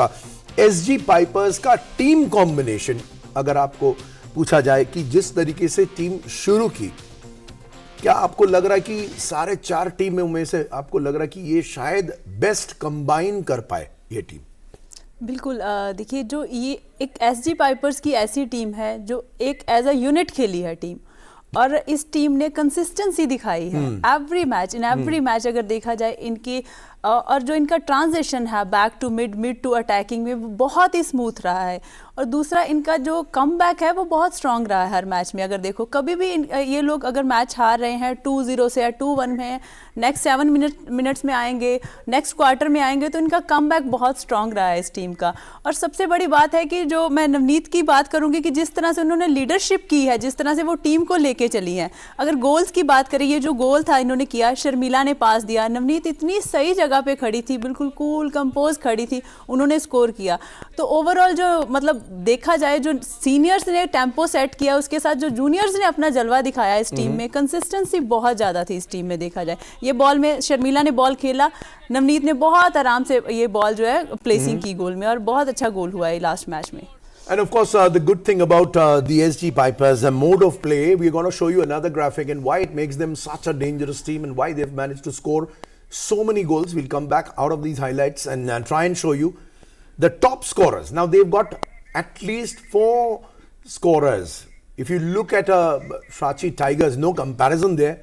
SG Pipers का team combination अगर आपको पूछा जाए कि जिस तरीके से team शुरू की, क्या आपको लग रहा है कि सारे 4 टीम में से आपको लग रहा है कि ये शायद बेस्ट कंबाइन कर पाए ये टीम? बिल्कुल, देखिए जो ये एक एसजी पाइपर्स की ऐसी टीम है जो एक एज अ यूनिट खेली है टीम, और इस टीम ने कंसिस्टेंसी दिखाई है every match, in every match अगर देखा जाए इनकी, और जो इनका ट्रांजिशन है back to mid to attacking में वो बहुत ही स्मूथ रहा है। और दूसरा इनका जो कमबैक है वो बहुत स्ट्रांग रहा है हर मैच में। अगर देखो कभी भी ये लोग अगर मैच हार रहे हैं 2-0 से या 2-1 में, नेक्स्ट 7 मिनट्स में आएंगे, नेक्स्ट क्वार्टर में आएंगे, तो इनका कमबैक बहुत स्ट्रांग रहा है इस टीम का। और सबसे बड़ी बात है कि जो मैं नवनीत की बात करूंगी कि जिस तरह से उन्होंने लीडरशिप की है, जिस तरह से वो टीम को लेके चली है। अगर गोल्स की बात करें, ये जो गोल था इन्होंने किया, शर्मिला ने पास दिया, नवनीत इतनी सही जगह पे खड़ी थी, बिल्कुल कूल कंपोज खड़ी थी, उन्होंने स्कोर किया। तो ओवरऑल जो मतलब देखा जाए, जो सीनियर्स ने टेम्पो सेट किया, उसके साथ जो जूनियर्स ने अपना जलवा दिखाया इस टीम में, कंसिस्टेंसी बहुत ज़्यादा थी इस टीम में। देखा जाए ये बॉल में शर्मिला ने बॉल खेला, नवनीत ने बहुत आराम से ये बॉल जो है प्लेसिंग की गोल में, और बहुत अच्छा गोल हुआ है लास्ट मैच में। And of course, the good thing about the SG Pipers, the mode of play, we're going to show you another graphic and why it makes them such a dangerous team and why they've managed to score so many goals. We'll come back out of these highlights and try and show you the top scorers. Now, they've got at least 4 scorers. If you look at Ranchi Tigers, no comparison there.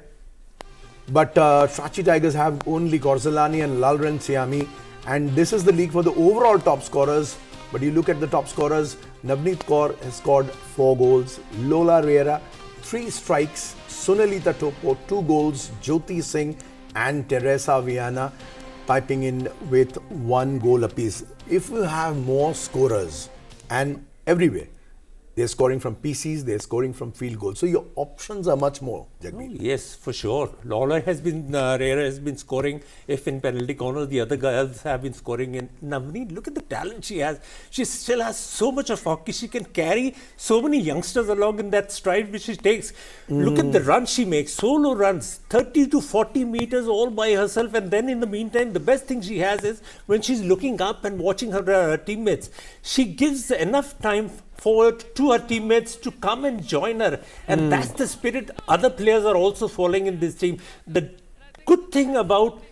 But Ranchi Tigers have only Korzalani and Lalren Siami. And this is the league for the overall top scorers. But you look at the top scorers, Navneet Kaur has scored 4 goals, Lola Riera 3 strikes, Sunalita Topo 2 goals, Jyoti Singh and Teresa Viana piping in with 1 goal apiece. If you have more scorers, and everywhere they're scoring from PCs, they're scoring from field goals, so your options are much more, Jagmeet. Yes, for sure. Lola has been, Rera has been scoring. If in penalty corner, the other girls have been scoring. And Navneet, look at the talent she has. She still has so much of hockey. She can carry so many youngsters along in that stride which she takes. Look at the runs she makes, solo runs, 30 to 40 meters all by herself. And then in the meantime, the best thing she has is when she's looking up and watching her teammates, she gives enough time forward to her teammates to come and join her, and that's the spirit other players are also following in this team. The good thing about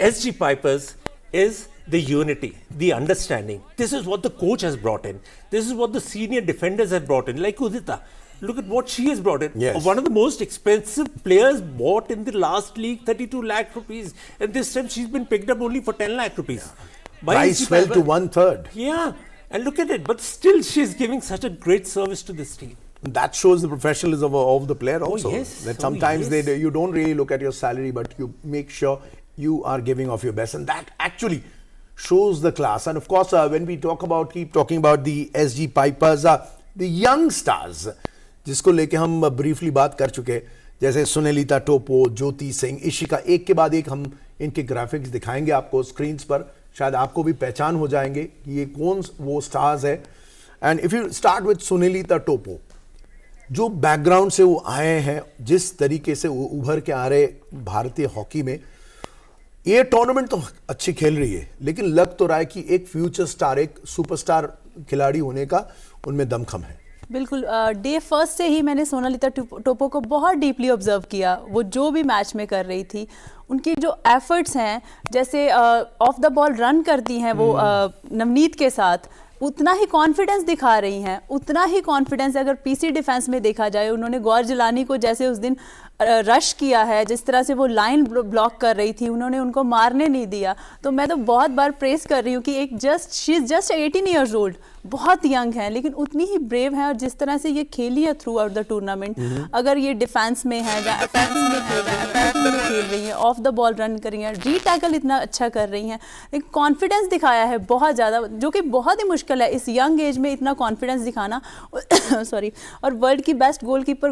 SG Pipers is the unity, the understanding. This is what the coach has brought in. This is what the senior defenders have brought in, like Udita. Look at what she has brought in. Yes. One of the most expensive players bought in the last league, 32 lakh rupees, and this time she's been picked up only for 10 lakh rupees. By Price SG fell to Pipers. 1/3. Yeah. And look at it, but still she's giving such a great service to this team. That shows the professionalism of the player also. yes. That Oh, sometimes yes. you don't really look at your salary, but you make sure you are giving of your best. And that actually shows the class. And of course, when we keep talking about the SG Pipers, the young stars, जिसको लेके हम briefly बात कर चुके, जैसे सुनेलिता टोपो, ज्योति सिंह, इशिका, एक के बाद एक हम इनके ग्राफिक्स दिखाएंगे आपको स्क्रीन्स पर, शायद आपको भी पहचान हो जाएंगे कि ये कौन वो स्टार्स है। And if you start with Sunelita Toppo, जो बैकग्राउंड से वो आए हैं, जिस तरीके से वो उभर के आ रहे भारतीय हॉकी में, ये टूर्नामेंट तो अच्छी खेल रही है, लेकिन लग तो रहा है कि एक फ्यूचर स्टार, एक सुपरस्टार खिलाड़ी होने का उनमें दमखम है। बिल्कुल, डे फर्स्ट से ही मैंने सोनालिता टोपो को बहुत डीपली ऑब्जर्व किया। वो जो भी मैच में कर रही थी, उनकी जो एफर्ट्स हैं, जैसे ऑफ द बॉल रन करती हैं वो नवनीत के साथ, उतना ही कॉन्फिडेंस दिखा रही हैं, उतना ही कॉन्फिडेंस अगर पीसी डिफेंस में देखा जाए। उन्होंने गौर जिलानी को जैसे उस दिन रश किया है, जिस तरह से वो लाइन ब्लॉक कर रही थी, उन्होंने उनको मारने नहीं दिया। तो मैं तो बहुत बार प्रेस कर रही हूँ कि एक she is just 18 years old, बहुत यंग है, लेकिन उतनी ही ब्रेव है। और जिस तरह से ये खेली है थ्रू आउट द टूर्नामेंट, अगर ये डिफेंस में है या अटैक में खेल रही है, ऑफ द बॉल रन कर रही हैं, री टैकल इतना अच्छा कर रही हैं, एक कॉन्फिडेंस दिखाया है बहुत ज़्यादा, जो कि बहुत ही मुश्किल है इस यंग एज में इतना कॉन्फिडेंस दिखाना। सॉरी। और वर्ल्ड की बेस्ट गोलकीपर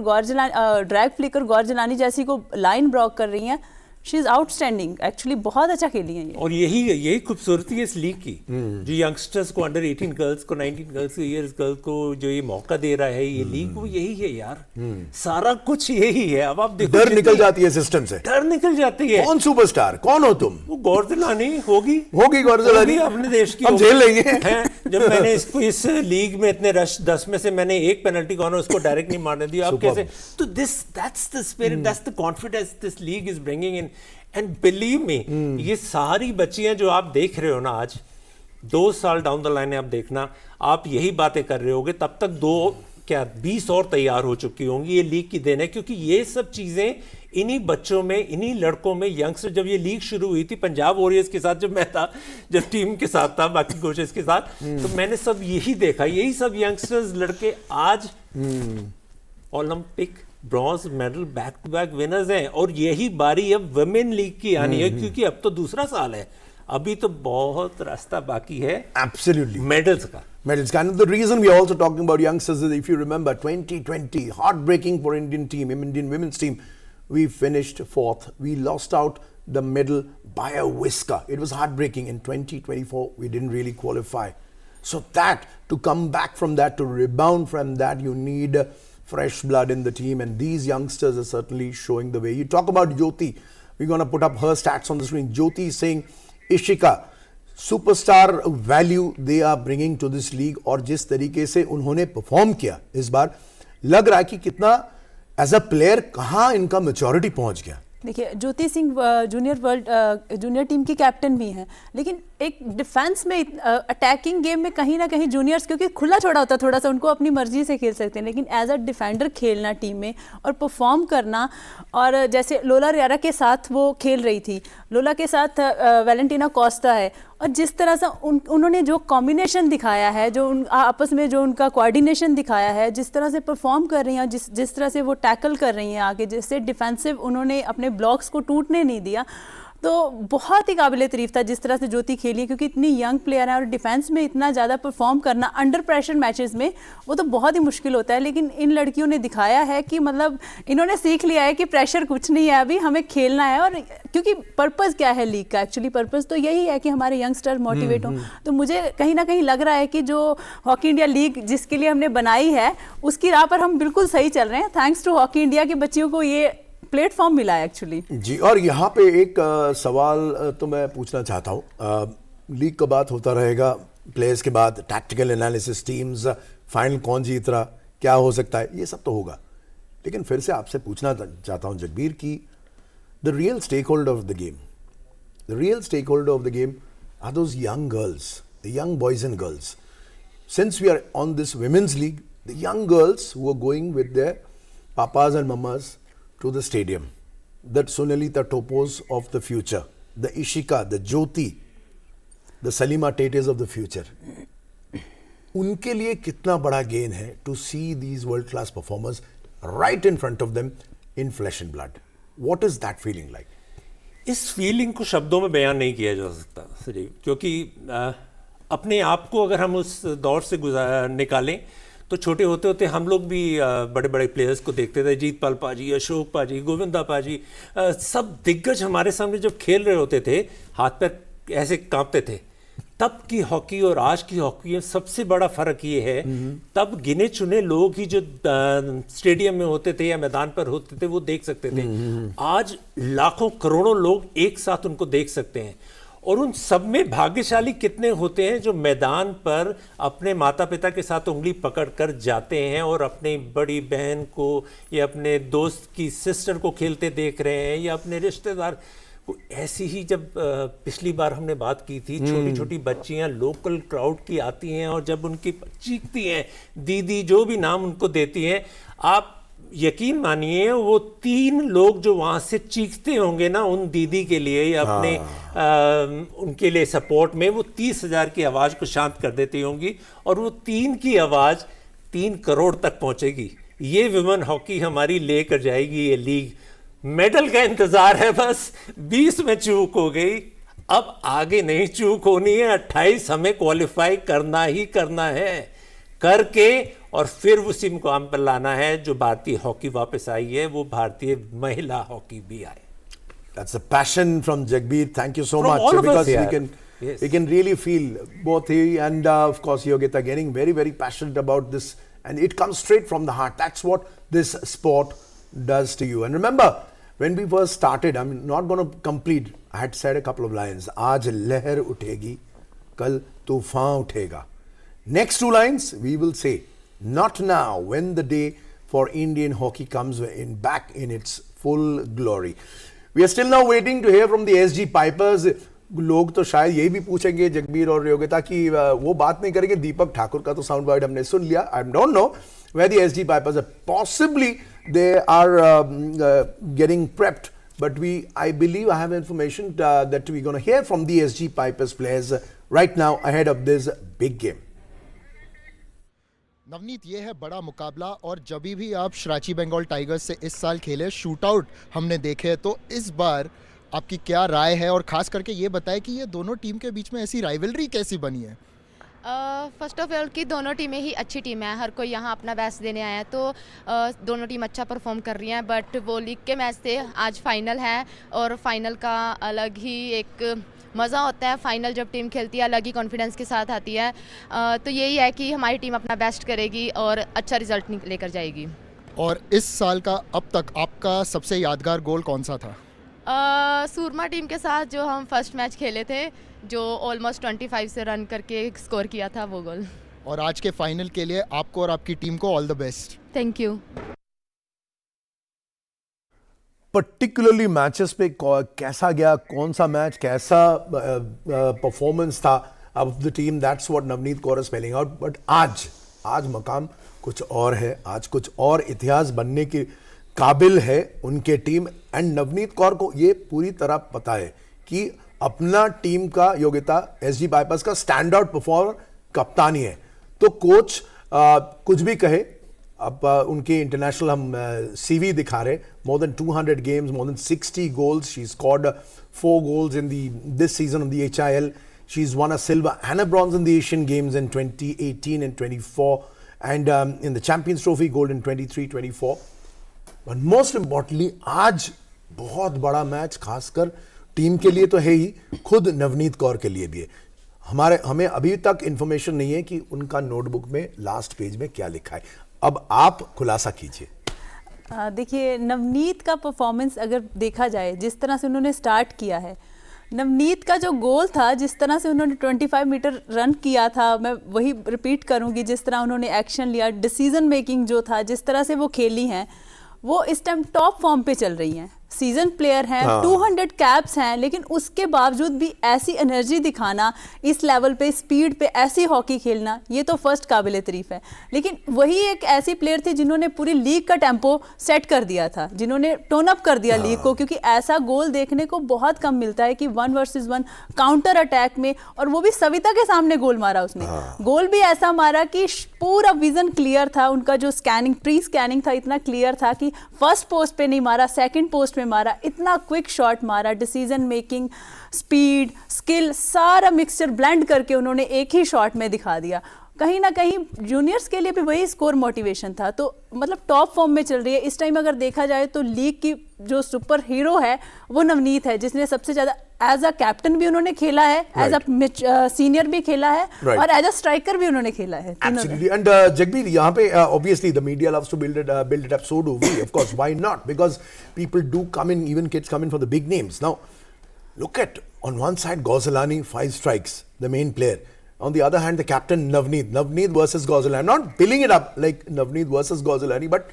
ड्रैग फ्लिकर गौर जिलानी जैसी को लाइन ब्लॉक कर रही हैं। शी इज आउटस्टैंडिंग, एक्चुअली बहुत अच्छा खेली है ये। और यही खूबसूरती है इस लीग की, जो यंगस्टर्स को, अंडर 18 गर्ल्स को, 19 गर्ल्स ईयर्स गर्ल्स को जो ये मौका दे रहा है ये लीग, वो यही है यार। सारा कुछ यही है। अब आप देखो, डर निकल जाती है सिस्टम से, डर निकल जाती है। कौन सुपरस्टार, कौन हो तुम? वो गौर जिलानी होगी गौर जिलानी अपने देश की, हम झेल लेंगे हैं। जब मैंने इसको इस लीग में इतने रश 10 में से मैंने एक पेनल्टी कॉर्नर उसको डायरेक्ट नहीं मारने दिया। अब कैसे? तो that's the spirit, that's the confidence this league is bringing in. And believe me, ये सारी बच्चियां जो आप देख रहे हो ना आज, 2 साल डाउन द लाइन आप देखना, आप यही बातें कर रहे होगे, तब तक 20 और तैयार हो चुकी होंगी। ये लीग की देन है, क्योंकि ये सब चीजें इन्हीं बच्चों में, इन्हीं लड़कों में, यंगस्टर, जब ये लीग शुरू हुई थी पंजाब वॉरियर्स के साथ, जब मैं था, जब टीम के साथ था, बाकी कोचेस के साथ, तो मैंने सब यही देखा। यही सब यंगस्टर्स लड़के आज Olympic bronze medal back to back winners हैं। और यही बारी अब वुमेन लीग की आनी है, क्योंकि अब तो दूसरा साल है, अभी तो बहुत रास्ता बाकी है एब्सोल्युटली मेडल्स का। And the reason we are also talking about youngsters is, if you remember 2020, heartbreaking for Indian women's team. We finished 4th. We lost out the medal by a whisker. It was heartbreaking. In 2024, we didn't really qualify. So to come back from that, to rebound from that, you need fresh blood in the team, and these youngsters are certainly showing the way. You talk about Jyoti. We're going to put up her stats on the screen. Jyoti is saying, Ishika, superstar value they are bringing to this league, और जिस तरीके से उन्होंने perform किया इस बार, लग रहा है कि कितना एज अ प्लेयर कहां इनका मैच्योरिटी पहुंच गया। देखिए, ज्योति सिंह जूनियर टीम की कैप्टन भी हैं, लेकिन एक डिफेंस में अटैकिंग गेम में कहीं ना कहीं जूनियर्स, क्योंकि खुला छोड़ा होता है थोड़ा सा, उनको अपनी मर्जी से खेल सकते हैं, लेकिन एज अ डिफेंडर खेलना टीम में और परफॉर्म करना, और जैसे लोला रियारा के साथ वो खेल रही थी, लोला के साथ वैलेंटिना कोस्टा है, और जिस तरह से उन्होंने जो कॉम्बिनेशन दिखाया है, जो आपस में जो उनका कोऑर्डिनेशन दिखाया है, जिस तरह से परफॉर्म कर रही हैं, जिस तरह से वो टैकल कर रही हैं आगे, जिससे डिफेंसिव उन्होंने अपने ब्लॉक्स को टूटने नहीं दिया, तो बहुत ही काबिल तारीफ था जिस तरह से ज्योति खेली है, क्योंकि इतनी यंग प्लेयर है और डिफेंस में इतना ज़्यादा परफॉर्म करना अंडर प्रेशर मैचेस में वो तो बहुत ही मुश्किल होता है। लेकिन इन लड़कियों ने दिखाया है कि मतलब इन्होंने सीख लिया है कि प्रेशर कुछ नहीं है, अभी हमें खेलना है। और क्योंकि पर्पज़ क्या है लीग का, एक्चुअली पर्पज़ तो यही है कि हमारे यंगस्टर मोटिवेट हों। तो मुझे कहीं ना कहीं लग रहा है कि जो हॉकी इंडिया लीग जिसके लिए हमने बनाई है, उसकी राह पर हम बिल्कुल सही चल रहे हैं। थैंक्स टू हॉकी इंडिया के बच्चियों को ये प्लेटफॉर्म मिला है एक्चुअली जी। और यहाँ पे एक सवाल तो मैं पूछना चाहता हूँ, लीग का बात होता रहेगा, प्लेयर्स के बाद टैक्टिकल एनालिसिस, टीम्स, फाइनल कौन जीत रहा, क्या हो सकता है, ये सब तो होगा, लेकिन फिर से आपसे पूछना चाहता हूँ जगबीर की the real stake holder of the game, the real stake holder of the game are those young girls, the young boys and girls. Since we are on this women's league, the young girls who are going with their papas and mamas to the stadium, the Sunalita Topos of the future, the Ishika, the Jyoti, the Salima Tetes of the future, उनके लिए कितना बड़ा gain है to see these world class performers right in front of them in flesh and blood. What is that feeling like? इस feeling को शब्दों में बयान नहीं किया जा सकता सजीव, क्योंकि अपने आप को अगर हम उस दौर से निकालें तो छोटे होते होते हम लोग भी बड़े बड़े प्लेयर्स को देखते थे, जीतपाल पाजी, अशोक पाजी, गोविंदा पाजी, सब दिग्गज हमारे सामने जब खेल रहे होते थे हाथ पैर ऐसे कांपते थे। तब की हॉकी और आज की हॉकी में सबसे बड़ा फर्क ये है, तब गिने चुने लोग ही जो स्टेडियम में होते थे या मैदान पर होते थे वो देख सकते थे, आज लाखों करोड़ों लोग एक साथ उनको देख सकते हैं। और उन सब में भाग्यशाली कितने होते हैं जो मैदान पर अपने माता पिता के साथ उंगली पकड़कर जाते हैं और अपनी बड़ी बहन को या अपने दोस्त की सिस्टर को खेलते देख रहे हैं या अपने रिश्तेदार को। ऐसी ही जब पिछली बार हमने बात की थी, छोटी छोटी बच्चियां लोकल क्राउड की आती हैं और जब उनकी चीखती हैं, दीदी जो भी नाम उनको देती हैं, आप यकीन मानिए वो 3 लोग जो वहाँ से चीखते होंगे ना उन दीदी के लिए या अपने उनके लिए सपोर्ट में, वो 30,000 की आवाज़ को शांत कर देती होंगी और वो 3 की आवाज़ 3 करोड़ तक पहुँचेगी। ये विमेन हॉकी हमारी लेकर जाएगी ये लीग। मेडल का इंतज़ार है, बस 20 में चूक हो गई, अब आगे नहीं चूक होनी है। 28 हमें क्वालिफाई करना ही करना है, करके और फिर उसी मुकाम पर लाना है जो भारतीय हॉकी वापस आई है, वो भारतीय महिला हॉकी भी आए। That's a passion from Jagbir. Thank you so From much. all of us, Because yeah. we can really feel both he and of course Yogita getting very, very passionate about this, and it comes straight from the heart. That's what this sport does to you. And remember, when we first started, I'm not going to complete. I had said a couple of lines. आज लहर उठेगी, कल तूफान उठेगा. Next 2 lines we will say, not now, when the day for Indian hockey comes back in its full glory. We are still now waiting to hear from the SG Pipers. लोग तो शायद यही भी पूछेंगे जगबीर और योगिता कि वो बात नहीं करेंगे। दीपक ठाकुर का तो साउंड बाइट हमने सुन लिया। I don't know where the SG Pipers are. Possibly they are getting prepped, but I believe I have information that we're going to hear from the SG Pipers players right now ahead of this big game. Navneet, ये है बड़ा मुकाबला और जब भी आप शराची Bengal tigers से इस साल खेले, शूटआउट हमने देखे, तो इस बार आपकी क्या राय है और खास करके ये बताएं कि ये दोनों टीम के बीच में ऐसी राइवलरी कैसी बनी है? फर्स्ट ऑफ ऑल कि दोनों टीमें ही अच्छी टीम है, हर कोई यहाँ अपना बेस्ट देने आया है, तो दोनों टीम अच्छा परफॉर्म कर रही हैं। बट वो लीग के मैच थे, आज फाइनल है और फाइनल का अलग ही एक मज़ा होता है। फाइनल जब टीम खेलती है अलग ही कॉन्फिडेंस के साथ आती है, तो यही है कि हमारी टीम अपना बेस्ट करेगी और अच्छा रिजल्ट लेकर जाएगी। और इस साल का अब तक आपका सबसे यादगार गोल कौन सा था? सूरमा टीम के साथ जो हम फर्स्ट मैच खेले थे, जो ऑलमोस्ट 25 से रन करके स्कोर किया था, वो गोल। और आज के फाइनल के लिए आपको और आपकी टीम को all the best. Thank you. Particularly matches पे कैसा गया, कौन सा मैच, कैसा परफॉर्मेंस था of the team, that's what Navneet Kaur is spelling out. But आज मकाम कुछ और है, आज कुछ और इतिहास बनने की काबिल है उनके टीम। एंड नवनीत कौर को ये पूरी तरह पता है कि अपना टीम का योग्यता एसजी पाइपर्स का स्टैंड आउट परफॉर्मर कप्तानी है। तो कोच कुछ भी कहे, अब उनके इंटरनेशनल हम सीवी दिखा रहे, more than 200 games, more than 60 goals, she scored 4 goals in this season of the HIL. She's won a silver and a bronze in the Asian Games in 2018 and 24, and in the Champions Trophy gold in 23-24. But most importantly, आज बहुत बड़ा match, खासकर team के लिए तो है ही, खुद नवनीत कौर के लिए भी है। हमें अभी तक इंफॉर्मेशन नहीं है कि उनका नोटबुक में लास्ट पेज में क्या लिखा है। अब आप खुलासा कीजिए। देखिए, नवनीत का परफॉर्मेंस अगर देखा जाए, जिस तरह से उन्होंने स्टार्ट किया है, नवनीत का जो गोल था, जिस तरह से उन्होंने 25 मीटर रन किया था, मैं वही रिपीट करूंगी, जिस तरह उन्होंने एक्शन लिया, डिसीजन मेकिंग जो था, जिस तरह से वो खेली हैं, वो इस टाइम टॉप फॉर्म पे चल रही हैं। सीजन प्लेयर हैं, 200 कैप्स हैं, लेकिन उसके बावजूद भी ऐसी एनर्जी दिखाना, इस लेवल पे स्पीड पे ऐसी हॉकी खेलना, ये तो फर्स्ट काबिल तारीफ है। लेकिन वही एक ऐसी प्लेयर थी जिन्होंने पूरी लीग का टेम्पो सेट कर दिया था, जिन्होंने टोन अप कर दिया लीग को, क्योंकि ऐसा गोल देखने को बहुत कम मिलता है कि 1 वर्सेस 1 काउंटर अटैक में, और वो भी सविता के सामने गोल मारा उसने। गोल भी ऐसा मारा कि पूरा विजन क्लियर था, उनका जो स्कैनिंग, प्री स्कैनिंग था, इतना क्लियर था कि फर्स्ट पोस्ट पे नहीं मारा, सेकंड पोस्ट में मारा, इतना क्विक शॉट मारा, डिसीजन मेकिंग, स्पीड, स्किल, सारा मिक्सचर ब्लेंड करके उन्होंने एक ही शॉट में दिखा दिया। कहीं ना कहीं जूनियर्स के लिए भी वही स्कोर मोटिवेशन था। तो मतलब टॉप फॉर्म में चल रही है इस टाइम। अगर देखा जाए तो लीग की जो सुपर हीरो है वो नवनीत है, जिसने सबसे ज्यादा एज अ कैप्टन भी उन्होंने खेला है, एज अ सीनियर भी खेला है, और एज अ स्ट्राइकर भी उन्होंने खेला है। Absolutely. And Jagbir, यहाँ पे obviously the media loves to build it up. So do we, of course. Why not? Because people do come in, even kids come in for the big names. Now, look at on one side, Gozalani, 5 strikes, the main player. On the other hand, the captain, Navneet. Navneet versus Gozalani. I'm not billing it up like Navneet versus Gozalani, but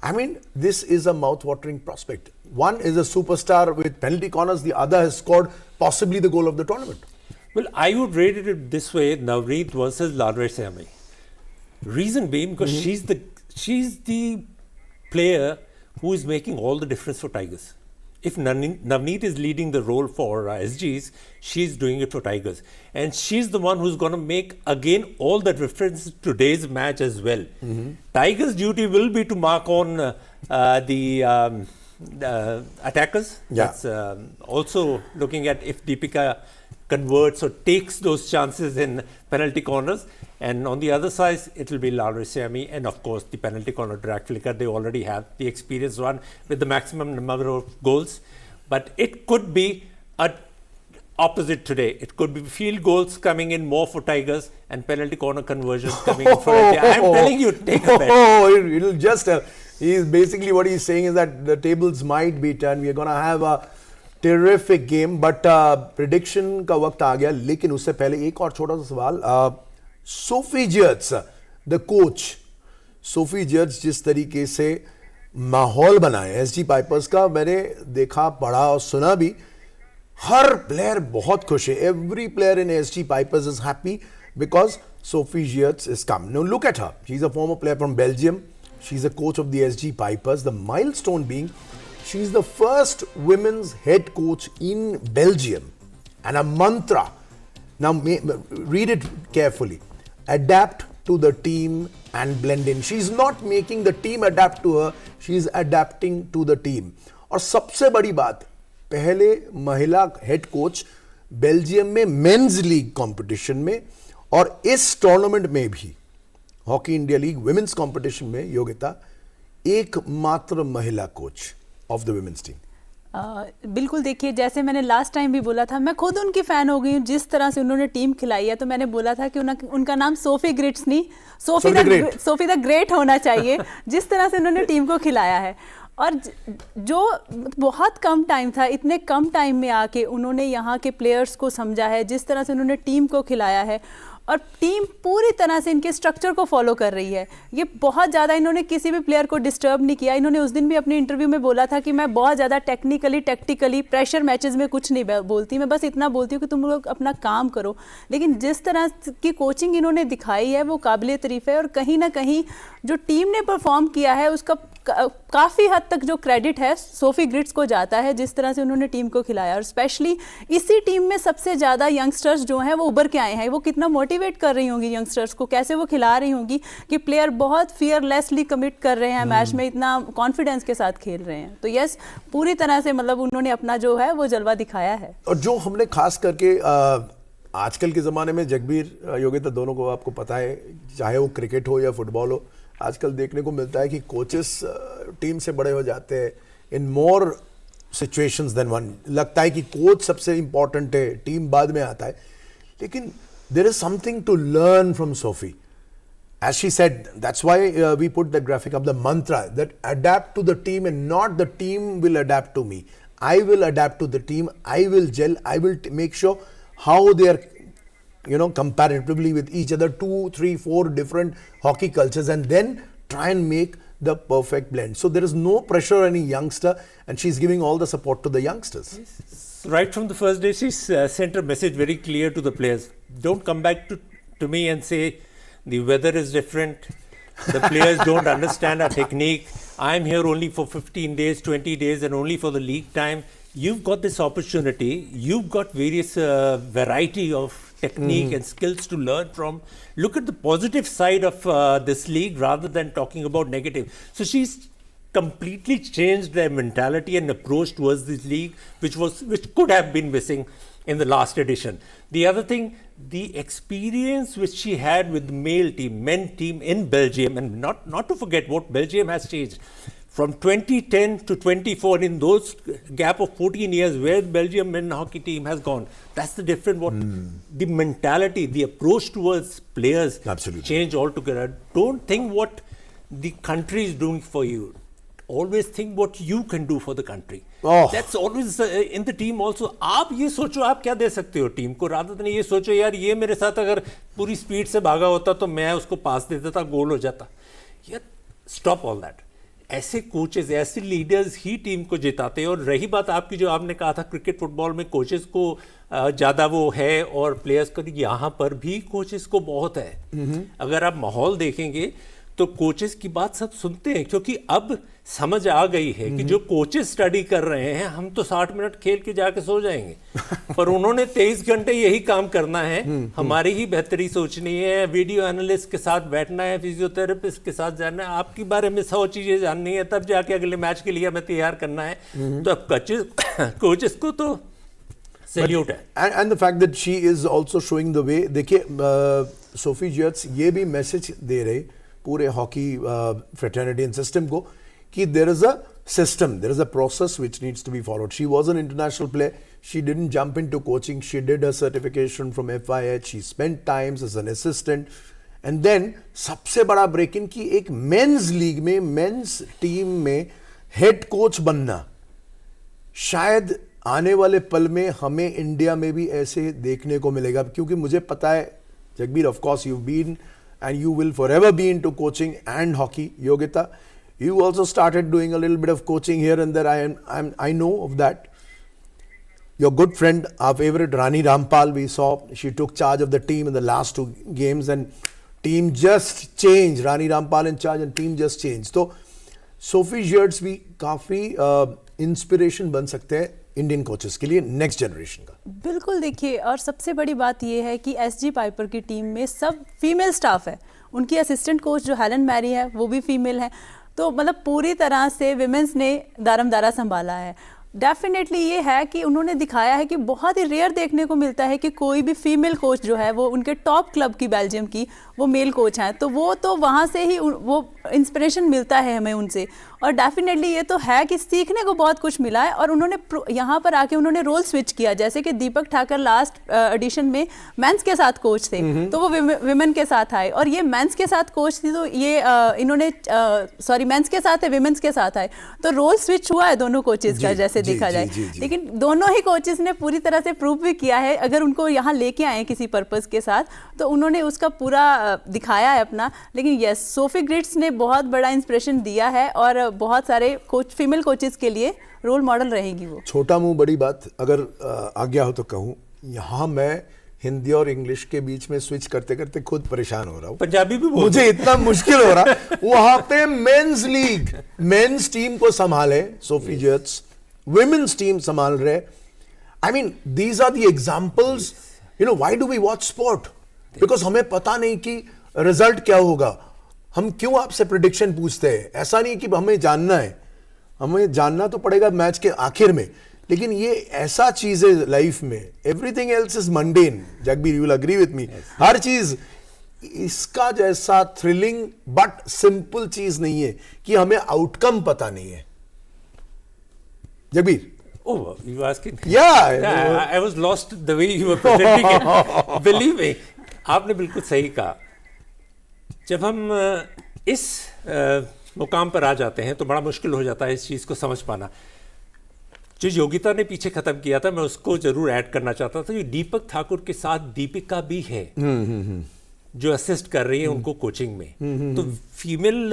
I mean, this is a mouth-watering prospect. One is a superstar with penalty corners. The other has scored possibly the goal of the tournament. Well, I would rate it this way: Navneet versus Larvesami. Reason being, because she's the player who is making all the difference for Tigers. If Navneet is leading the role for SGs, she's doing it for Tigers. And she's the one who's going to make, again, all the difference in today's match as well. Tigers' duty will be to mark on the attackers. Yeah. That's also looking at if Deepika converts or takes those chances in penalty corners. And on the other side, it will be Larvesami and, of course, the penalty corner drag flicker. They already have the experienced one with the maximum number of goals. But it could be a opposite today. It could be field goals coming in more for Tigers and penalty corner conversions coming in for India. I'm telling you, take a bet. It'll just, he's basically what he's saying is that the tables might be turned. We're going to have a terrific game, but prediction का वक्त आ गया. लेकिन उससे पहले एक और छोटा सा सवाल. सोफी जर्ट्स, द कोच, सोफी जर्ट्स जिस तरीके से माहौल बनाए एसजी पाइपर्स का, मैंने देखा, पढ़ा और सुना भी. हर प्लेयर बहुत खुश है. Every player in SG pipers is happy because Sophie Geerts is come. Now look at her. She's a former player from Belgium. She's a coach of the SG Pipers. The milestone being, she's the first women's head coach in Belgium. And a mantra. Now read it carefully. Adapt to the team and blend in. She's not making the team adapt to her. She's adapting to the team. और सबसे बड़ी बात, पहले महिला head coach Belgium में men's league competition में और इस टूर्नामेंट में भी hockey India league women's competition में योग्यता एकमात्र महिला coach of the women's team. बिल्कुल. देखिए, जैसे मैंने लास्ट टाइम भी बोला था, मैं खुद उनकी फ़ैन हो गई हूँ. जिस तरह से उन्होंने टीम खिलाई है, तो मैंने बोला था कि उनका नाम सोफी ग्रिट्स नहीं, सोफी द ग्रेट होना चाहिए. जिस तरह से उन्होंने टीम को खिलाया है, और जो बहुत कम टाइम था, इतने कम टाइम में आके उन्होंने यहाँ के प्लेयर्स को समझा है, जिस तरह से उन्होंने टीम को खिलाया है, और टीम पूरी तरह से इनके स्ट्रक्चर को फॉलो कर रही है. ये बहुत ज़्यादा, इन्होंने किसी भी प्लेयर को डिस्टर्ब नहीं किया. इन्होंने उस दिन भी अपने इंटरव्यू में बोला था कि मैं बहुत ज़्यादा टेक्निकली टैक्टिकली प्रेशर मैचेस में कुछ नहीं बोलती, मैं बस इतना बोलती हूँ कि तुम लोग अपना काम करो. लेकिन जिस तरह की कोचिंग इन्होंने दिखाई है वो काबिल तारीफ़ है, और कहीं ना कहीं जो टीम ने परफॉर्म किया है उसका काफ़ी हद तक जो क्रेडिट है सोफी ग्रिट्स को जाता है, जिस तरह से उन्होंने टीम को खिलाया. और स्पेशली इसी टीम में सबसे ज़्यादा यंगस्टर्स जो हैं वो उभर के आए हैं. वो कितना मोटिवेट कर रही होंगी यंगस्टर्स को, कैसे वो खिला रही होंगी कि प्लेयर बहुत फियरलेसली कमिट कर रहे हैं मैच में, इतना कॉन्फिडेंस के साथ खेल रहे हैं. तो यस, पूरी तरह से मतलब उन्होंने अपना जो है वो जलवा दिखाया है. और जो हमने खास करके आजकल के ज़माने में, जगबीर योगिता दोनों को आपको पता है, चाहे वो क्रिकेट हो या फुटबॉल हो, आजकल देखने को मिलता है कि कोचेस टीम से बड़े हो जाते हैं इन मोर सिचुएशंस देन वन. लगता है कि कोच सबसे इंपॉर्टेंट है, टीम बाद में आता है. लेकिन there is something to learn from Sophie. As she said, that's why we put the graphic up, the mantra that adapt to the team and not the team will adapt to me. I will adapt to the team. I will gel. I will make sure how they are, comparatively with each other, 2, 3, 4 different hockey cultures, and then try and make the perfect blend. So there is no pressure on any youngster, and she's giving all the support to the youngsters. Right from the first day, she's sent a message very clear to the players. Don't come back to me and say the weather is different, the players don't understand our technique, I'm here only for 15 days, 20 days, and only for the league time. You've got this opportunity, you've got various variety of technique and skills to learn from. Look at the positive side of this league rather than talking about negative. So she's completely changed their mentality and approach towards this league, which could have been missing in the last edition. The other thing, the experience which she had with the men team in Belgium, and not to forget what Belgium has changed. From 2010 to 24, in those gap of 14 years, where the Belgium men hockey team has gone, that's the different the mentality, the approach towards players change altogether. Don't think what the country is doing for you. Always think what you can do for the country. Oh. That's always in the team also. आप ये सोचो आप क्या दे सकते हो team को, rather than ये सोचो यार ये मेरे साथ अगर पूरी स्पीड से भागा होता तो मैं उसको पास दे देता, गोल हो जाता। यार स्टॉप ऑल दैट। ऐसे कोचेस, ऐसे लीडर्स ही टीम को जिताते हैं। और रही बात आपकी जो आपने कहा था क्रिकेट फुटबॉल में कोचेस को ज़्यादा वो है और प्लेयर्स को, यहाँ पर भी कोचेस को बहुत है। अगर आप माहौल देखेंगे तो कोचेस की बात सब सुनते हैं, क्योंकि अब समझ आ गई है कि जो कोचेस स्टडी कर रहे हैं, हम तो 60 मिनट खेल के जाके सो जाएंगे पर उन्होंने 23 घंटे यही काम करना है। हमारी ही बेहतरी सोचनी है, वीडियो एनालिस्ट के साथ बैठना है, फिजियोथेरेपिस्ट के साथ जानना है, आपके बारे में 100 चीजें जाननी है, तब जाके अगले मैच के लिए हमें तैयार करना है। तो अब कोचेस को तो सैल्यूट है। And the fact that she is also showing the way. देखिए सोफी जर्ट्स ये भी मैसेज दे रहे पूरे हॉकी फ्रेटर्निटी एंड सिस्टम को कि there is a system, there is a process which needs to be followed. She was an international player. She didn't jump into coaching. She did her certification from FIH. She spent times as an assistant. And then सबसे बड़ा break in की एक mains league में, men's team में head coach बनना, शायद आने वाले पल में हमें इंडिया में भी ऐसे देखने को मिलेगा। क्योंकि मुझे पता है Jagbir, of course you been and you will forever be into coaching and hockey. Yogita, you also started doing a little bit of coaching here and there. I know of that. Your good friend, our favorite Rani Rampal, we saw she took charge of the team in the last 2 games and team just changed. Rani Rampal in charge and team just changed. So Sophie Jurts भी काफी inspiration बन सकते हैं Indian coaches के लिए, next generation का। बिल्कुल। देखिए, और सबसे बड़ी बात यह है कि एसजी पाइपर की टीम में सब फीमेल स्टाफ है। उनकी असिस्टेंट कोच जो हेलन मैरी है वो भी फीमेल है। तो मतलब पूरी तरह से विमेंस ने दारमदारा संभाला है। डेफिनेटली ये है कि उन्होंने दिखाया है कि बहुत ही रेयर देखने को मिलता है कि कोई भी फीमेल कोच जो है वो उनके टॉप क्लब की, बेल्जियम की, वो मेल कोच हैं। तो वो तो वहाँ से ही वो इंस्पिरेशन मिलता है हमें उनसे। और डेफिनेटली ये तो है कि सीखने को बहुत कुछ मिला है। और उन्होंने यहाँ पर आके उन्होंने रोल स्विच किया, जैसे कि दीपक ठाकर लास्ट एडिशन में मेंस के साथ कोच थे तो वो विमेन के साथ आए, और ये मेंस के साथ कोच थी तो ये इन्होंने सॉरी मेंस के साथ है, विमेंस के साथ आए। तो रोल स्विच हुआ है दोनों कोचेस का, जैसे देखा जाए। लेकिन दोनों ही कोचेस ने पूरी तरह से प्रूव भी किया है, अगर उनको यहाँ लेके आए किसी पर्पस के साथ तो उन्होंने उसका पूरा दिखाया है अपना। लेकिन यस, सोफी ग्रिट्स ने बहुत बड़ा इंस्पिरेशन दिया है और बहुत सारे कोच, फीमेल कोचेस के लिए रोल मॉडल रहेगी वो। छोटा मुंह बड़ी बात, अगर आज्ञा हो तो कहूँ, यहाँ मैं हिंदी और इंग्लिश के बीच में स्विच करते करते खुद परेशान हो रहा हूँ। पंजाबी भी मुझे इतना मुश्किल हो रहा। वहां पे मेंस लीग, मेंस टीम को संभाले सोफी जर्ट्स, विमेंस टीम संभाल रहे। I mean these are the examples. You know why do we watch sport? Because हमें पता नहीं कि रिजल्ट क्या होगा। हम क्यों आपसे प्रिडिक्शन पूछते हैं? ऐसा नहीं कि हमें जानना है, हमें जानना तो पड़ेगा मैच के आखिर में। लेकिन ये ऐसा चीज है लाइफ में, everything else is mundane. Jagbir, you will agree with me, हर चीज इसका जैसा थ्रिलिंग बट सिंपल चीज नहीं है कि हमें आउटकम पता नहीं है। Jagbir, Oh, you asking? Yeah. I was lost the way you were presenting it. Believe me, आपने बिल्कुल सही कहा। जब हम इस मुकाम पर आ जाते हैं तो बड़ा मुश्किल हो जाता है इस चीज़ को समझ पाना। जो योगिता ने पीछे ख़त्म किया था, मैं उसको ज़रूर ऐड करना चाहता था कि दीपक ठाकुर के साथ दीपिका भी है जो असिस्ट कर रही है उनको कोचिंग में। तो फीमेल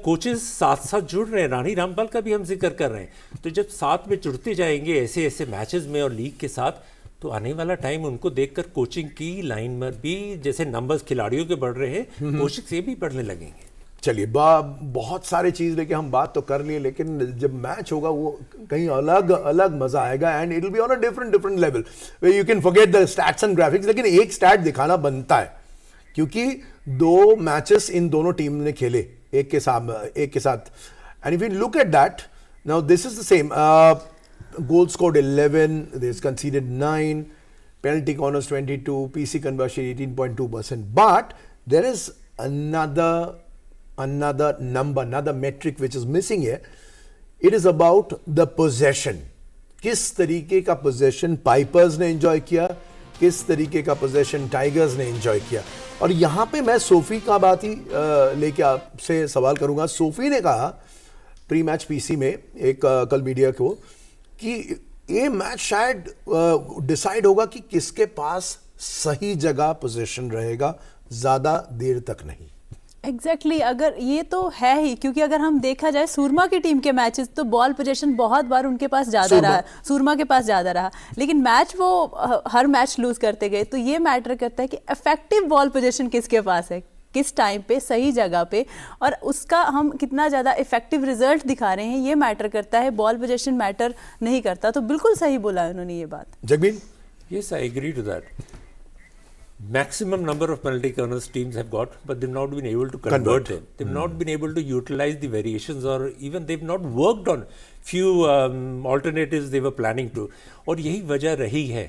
कोचेस साथ साथ जुड़ रहे हैं। रानी रामपाल का भी हम जिक्र कर रहे हैं। तो जब साथ में जुड़ते जाएंगे ऐसे ऐसे मैचेस में और लीग के साथ, तो आने वाला टाइम उनको देखकर कोचिंग की लाइन में भी जैसे नंबर्स खिलाड़ियों के बढ़ रहे हैं, कोचिंग से भी बढ़ने लगेंगे। चलिए, बहुत सारे चीज लेके हम बात तो कर लिए, लेकिन जब मैच होगा वो कहीं अलग अलग मजा आएगा and it will be on a different level where you can forget the stats and graphics. लेकिन एक स्टैट दिखाना बनता है क्योंकि 2 मैचेस इन दोनों टीम ने खेले एक के साथ and if you look at that, now this is the same. Goal scored 11, they consider 9, penalty corners 22, PC conversion 18.2%. But there is another number, another metric which is missing here. It is about the possession. किस तरीके का possession pipers ने enjoy किया, किस तरीके का possession tigers ने enjoy किया। और यहां पे मैं सोफी का बात ही लेके आपसे सवाल करूंगा। सोफी ने कहा प्री मैच पीसी में एक कल मीडिया को कि ये मैच शायद डिसाइड होगा कि किसके पास सही जगह पोजीशन रहेगा, ज्यादा देर तक नहीं। एग्जैक्टली अगर ये तो है ही, क्योंकि अगर हम देखा जाए सूरमा की टीम के मैचेस तो बॉल पोजीशन बहुत बार उनके पास ज्यादा रहा, सूरमा के पास ज्यादा रहा, लेकिन मैच वो हर मैच लूज करते गए। तो ये मैटर करता है कि इफेक्टिव बॉल पोजीशन किसके पास है, किस टाइम पे, सही जगह पे, और उसका हम कितना ज़्यादा इफेक्टिव रिजल्ट दिखा रहे हैं, ये मैटर करता है। बॉल पोजीशन मैटर नहीं करता। तो बिल्कुल सही बोला उन्होंने ये बात। Jagmeet? Yes, I agree to that. Maximum number of penalty corners teams have got, but they've not been able to convert them. They've not been able to utilize the variations, or even they've not worked on few alternatives they were planning to. और यही वजह रही है